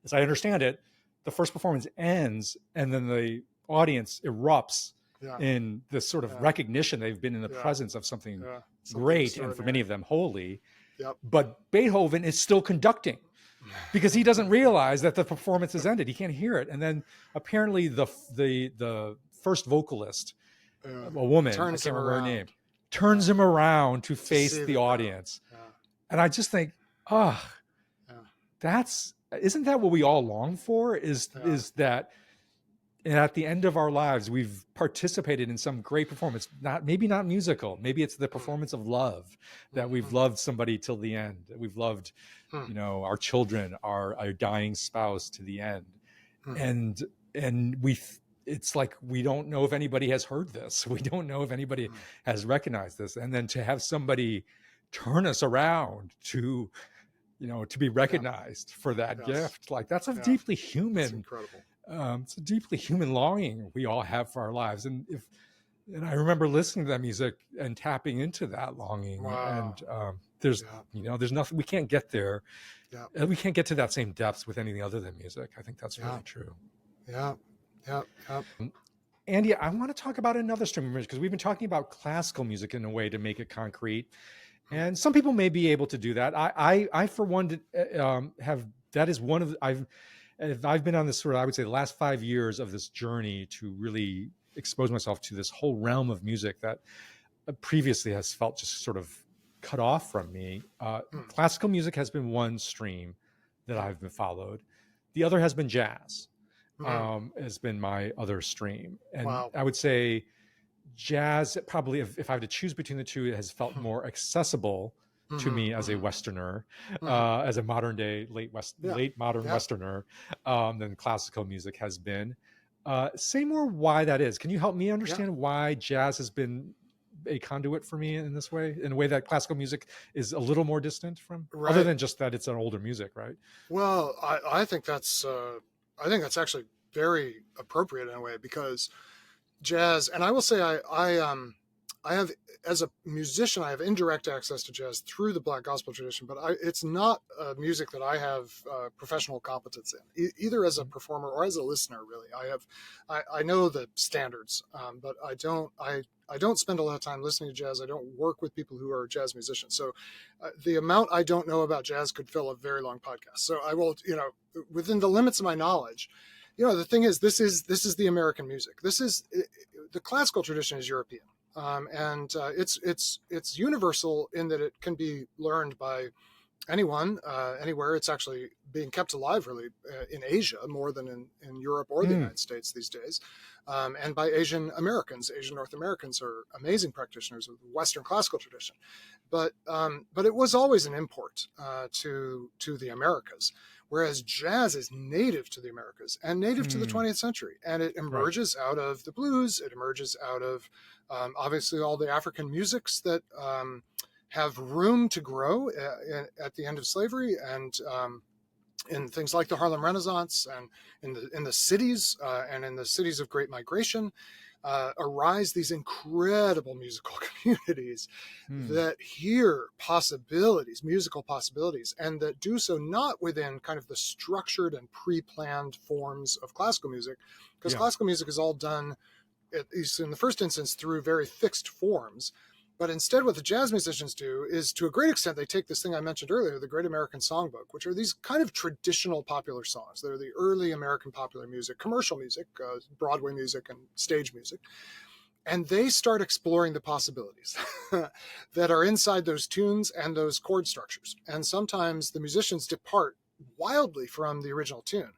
as I understand it, the first performance ends, and then the audience erupts yeah, in this sort of yeah, recognition they've been in the yeah, presence of something yeah. Something great, and for many extraordinary. of them holy. Yep. But Beethoven is still conducting, because he doesn't realize that the performance has ended. He can't hear it. And then apparently the first vocalist, a woman, I Turns can't him remember her around name, turns him around to to face see the the crowd. audience. Yeah, And I just think, oh, yeah, isn't that what we all long for? Is yeah. that, and at the end of our lives, we've participated in some great performance, maybe not musical, maybe it's the performance of love, that we've loved somebody till the end, that we've loved, our children, our dying spouse to the end. And it's like, we don't know if anybody has heard this. We don't know if anybody has recognized this. And then to have somebody turn us around to be recognized for that gift, like that's a deeply It's human, incredible. it's a deeply human longing we all have for our lives. And I remember listening to that music and tapping into that longing. Wow. And there's there's nothing, we can't get there. Yeah. We can't get to that same depths with anything other than music. I think that's really true. Yeah. Yeah. Yeah. Andy, I want to talk about another stream of music, because we've been talking about classical music in a way to make it concrete. And some people may be able to do that. I for one, have, that is one of I've been on this sort of, I would say, the last 5 years of this journey to really expose myself to this whole realm of music that previously has felt just sort of cut off from me. Classical music has been one stream that I've been followed. The other has been jazz, has been my other stream. And I would say jazz, probably, if I had to choose between the two, it has felt more accessible to me as a Westerner, as a modern day late modern Westerner, than classical music has been. Say more why that is. Can you help me understand why jazz has been a conduit for me in this way, in a way that classical music is a little more distant from, other than just that it's an older music, right? Well, I think that's actually very appropriate in a way, because jazz, and I will say I as a musician, I have indirect access to jazz through the Black gospel tradition, but it's not music that I have professional competence in, either as a performer or as a listener. Really, I know the standards, but I don't spend a lot of time listening to jazz. I don't work with people who are jazz musicians. So the amount I don't know about jazz could fill a very long podcast. So I will, within the limits of my knowledge, the thing is, this is the American music. The classical tradition is European. And it's universal in that it can be learned by anyone, anywhere. It's actually being kept alive really in Asia more than in Europe or the United States these days, and by Asian Americans. Asian North Americans are amazing practitioners of the Western classical tradition, but it was always an import to the Americas. Whereas jazz is native to the Americas and native to the 20th century. And it emerges out of the blues. It emerges out of, obviously, all the African musics that have room to grow at the end of slavery, and in things like the Harlem Renaissance, and in the cities and in the cities of Great Migration, arise these incredible musical communities that hear musical possibilities, and that do so not within kind of the structured and pre-planned forms of classical music, because classical music is all done, at least in the first instance, through very fixed forms. But instead, what the jazz musicians do is, to a great extent, they take this thing I mentioned earlier, the Great American Songbook, which are these kind of traditional popular songs. They're the early American popular music, commercial music, Broadway music, and stage music. And they start exploring the possibilities that are inside those tunes and those chord structures. And sometimes the musicians depart wildly from the original tune.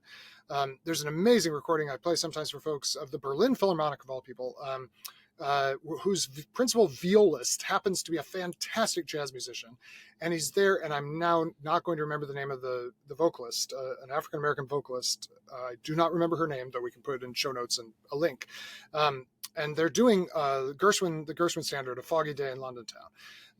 There's an amazing recording I play sometimes for folks of the Berlin Philharmonic, of all people, whose principal violist happens to be a fantastic jazz musician. And he's there, and I'm now not going to remember the name of the vocalist, an African-American vocalist. I do not remember her name, though we can put it in show notes and a link. And they're doing the Gershwin standard, A Foggy Day in London Town.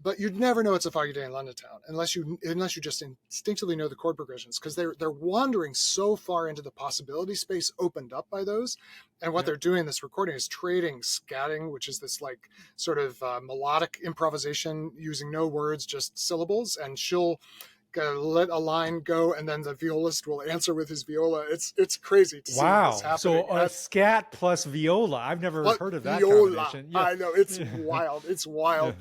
But you'd never know it's a foggy day in London Town unless you just instinctively know the chord progressions, because they're wandering so far into the possibility space opened up by those. And what they're doing in this recording is trading scatting, which is this like sort of melodic improvisation using no words, just syllables, and she'll let a line go, and then the violist will answer with his viola. It's crazy to see this happening. So scat plus viola. I've never heard of that combination. Yeah. I know, it's wild. It's wild.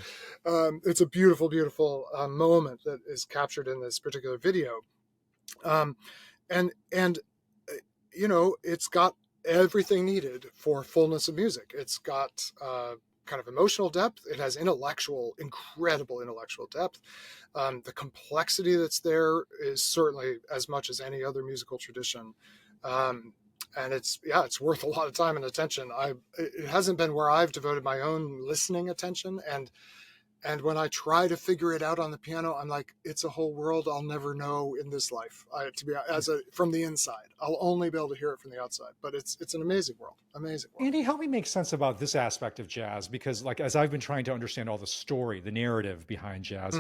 It's a beautiful, beautiful moment that is captured in this particular video. And it's got everything needed for fullness of music. It's got kind of emotional depth. It has incredible intellectual depth. The complexity that's there is certainly as much as any other musical tradition. And it's worth a lot of time and attention. It hasn't been where I've devoted my own listening attention. And when I try to figure it out on the piano, I'm like, it's a whole world I'll never know in this life. From the inside, I'll only be able to hear it from the outside. But it's an amazing world, amazing world. Andy, help me make sense about this aspect of jazz, because like as I've been trying to understand all the story, the narrative behind jazz,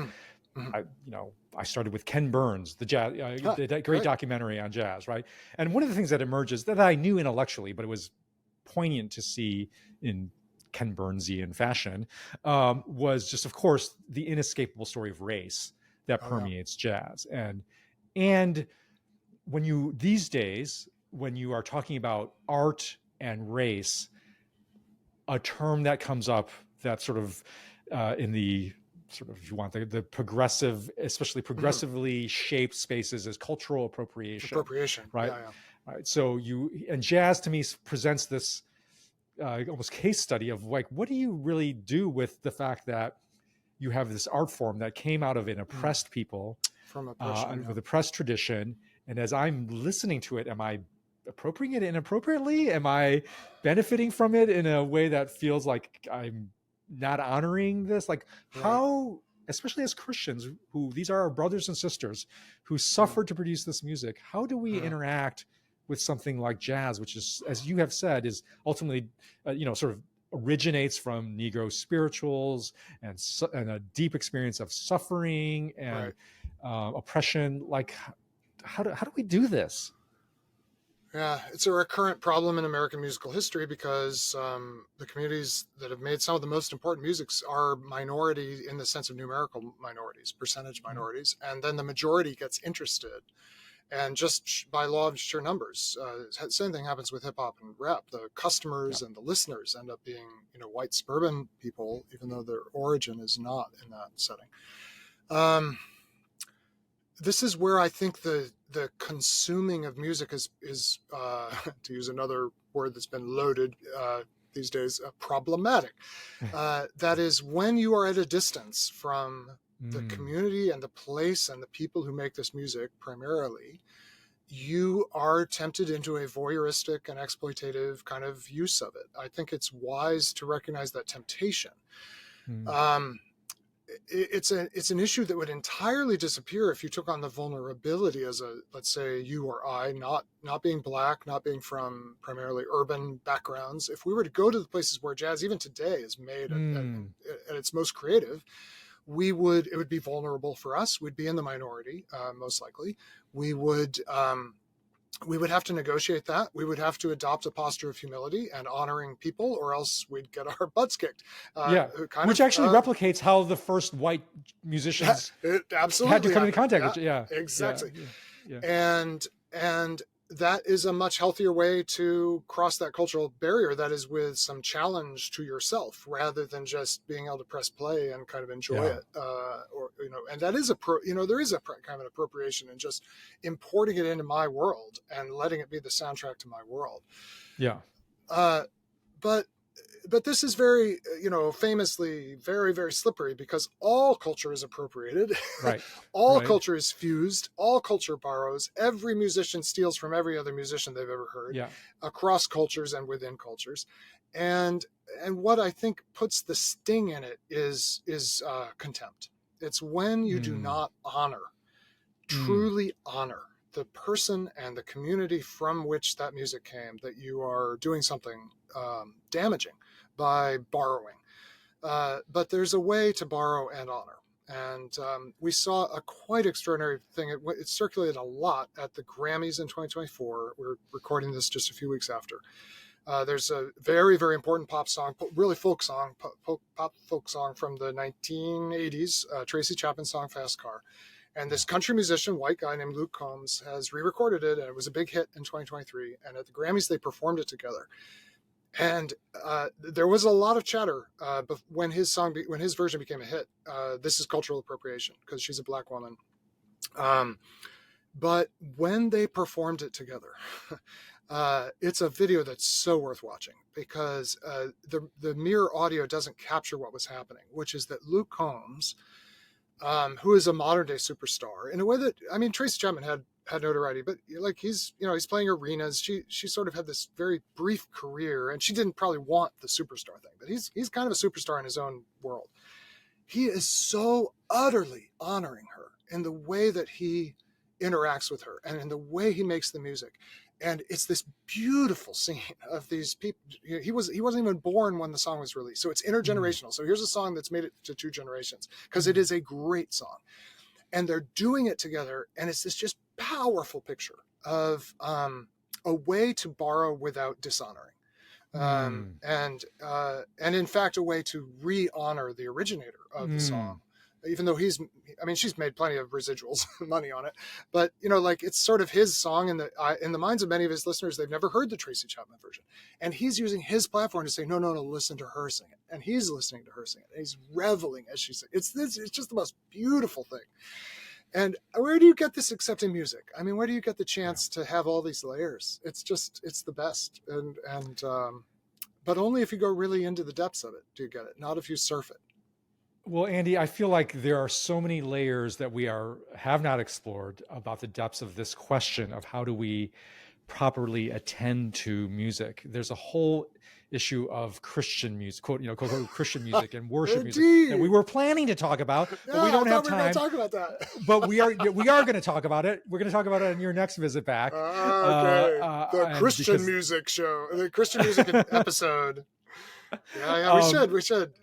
I started with Ken Burns, the jazz, the great documentary on jazz, right? And one of the things that emerges that I knew intellectually, but it was poignant to see in Ken Burnsian fashion, was just, of course, the inescapable story of race that permeates jazz. And when you, these days, when you are talking about art and race, a term that comes up that sort of in the sort of, if you want, the progressive, especially progressively shaped spaces, is cultural appropriation. Right? Right. So and jazz to me presents this almost case study of like, what do you really do with the fact that you have this art form that came out of an oppressed people, from oppression, with oppressed tradition. And as I'm listening to it, am I appropriating it inappropriately? Am I benefiting from it in a way that feels like I'm not honoring this? Like how, especially as Christians, who these are our brothers and sisters who suffered to produce this music, how do we interact with something like jazz, which is, as you have said, is ultimately, sort of originates from Negro spirituals and a deep experience of suffering and oppression. Like, how do we do this? Yeah, it's a recurrent problem in American musical history because the communities that have made some of the most important musics are minority in the sense of numerical minorities, percentage minorities, and then the majority gets interested. And just by law of sheer numbers, same thing happens with hip hop and rap. The Yeah. customers and the listeners end up being, white suburban people, even though their origin is not in that setting. This is where I think the consuming of music is to use another word that's been loaded these days, problematic. That is when you are at a distance from the community and the place and the people who make this music primarily, you are tempted into a voyeuristic and exploitative kind of use of it. I think it's wise to recognize that temptation. Um, it's an issue that would entirely disappear if you took on the vulnerability as a, let's say, you or I, not being Black, not being from primarily urban backgrounds. If we were to go to the places where jazz even today is made at its most creative, it would be vulnerable for us. We'd be in the minority, most likely. We would have to negotiate that. We would have to adopt a posture of humility and honoring people, or else we'd get our butts kicked. Which actually replicates how the first white musicians had to come into contact with. Yeah, exactly. And that is a much healthier way to cross that cultural barrier. That is with some challenge to yourself, rather than just being able to press play and kind of enjoy it. And that is there is a kind of an appropriation in just importing it into my world and letting it be the soundtrack to my world. Yeah. But this is very, famously very, very slippery, because all culture is appropriated. Right. All culture is fused. All culture borrows. Every musician steals from every other musician they've ever heard, across cultures and within cultures. And what I think puts the sting in it is contempt. It's when you do not truly honor the person and the community from which that music came, that you are doing something damaging by borrowing. But there's a way to borrow and honor. And we saw a quite extraordinary thing. It circulated a lot at the Grammys in 2024. We're recording this just a few weeks after. There's a very, very important pop song, really folk song, pop folk song from the 1980s, Tracy Chapman song, Fast Car. And this country musician, white guy named Luke Combs, has re-recorded it, and it was a big hit in 2023. And at the Grammys, they performed it together. And there was a lot of chatter when his version became a hit. This is cultural appropriation because she's a Black woman. But when they performed it together, it's a video that's so worth watching, because the mere audio doesn't capture what was happening, which is that Luke Combs, who is a modern day superstar in a way that, Tracy Chapman had notoriety, but like he's playing arenas. She sort of had this very brief career, and she didn't probably want the superstar thing, but he's kind of a superstar in his own world. He is so utterly honoring her in the way that he interacts with her and in the way he makes the music. And it's this beautiful scene of these people. He wasn't even born when the song was released. So it's intergenerational. So here's a song that's made it to two generations, because it is a great song. And they're doing it together. And it's this just powerful picture of a way to borrow without dishonoring. And in fact, a way to re-honor the originator of the song, even though she's made plenty of residuals money on it, but it's sort of his song in the minds of many of his listeners. They've never heard the Tracy Chapman version, and he's using his platform to say, no, listen to her sing it. And he's listening to her sing it, and he's reveling as she sings. It's just the most beautiful thing. And where do you get this except in music? Where do you get the chance to have all these layers? It's the best. But only if you go really into the depths of it do you get it, not if you surf it. Well, Andy, I feel like there are so many layers that we have not explored about the depths of this question of how do we properly attend to music. There's a whole issue of Christian music, quote Christian music and worship music that we were planning to talk about, but we don't have time. We talk about that. But we are going to talk about it. We're going to talk about it on your next visit back. Okay. The Christian music show, the Christian music episode. Yeah, we should.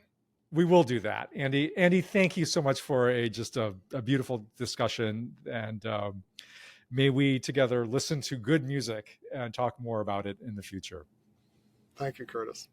We will do that, Andy. Andy, thank you so much for just a beautiful discussion, and May we together listen to good music and talk more about it in the future. Thank you, Curtis.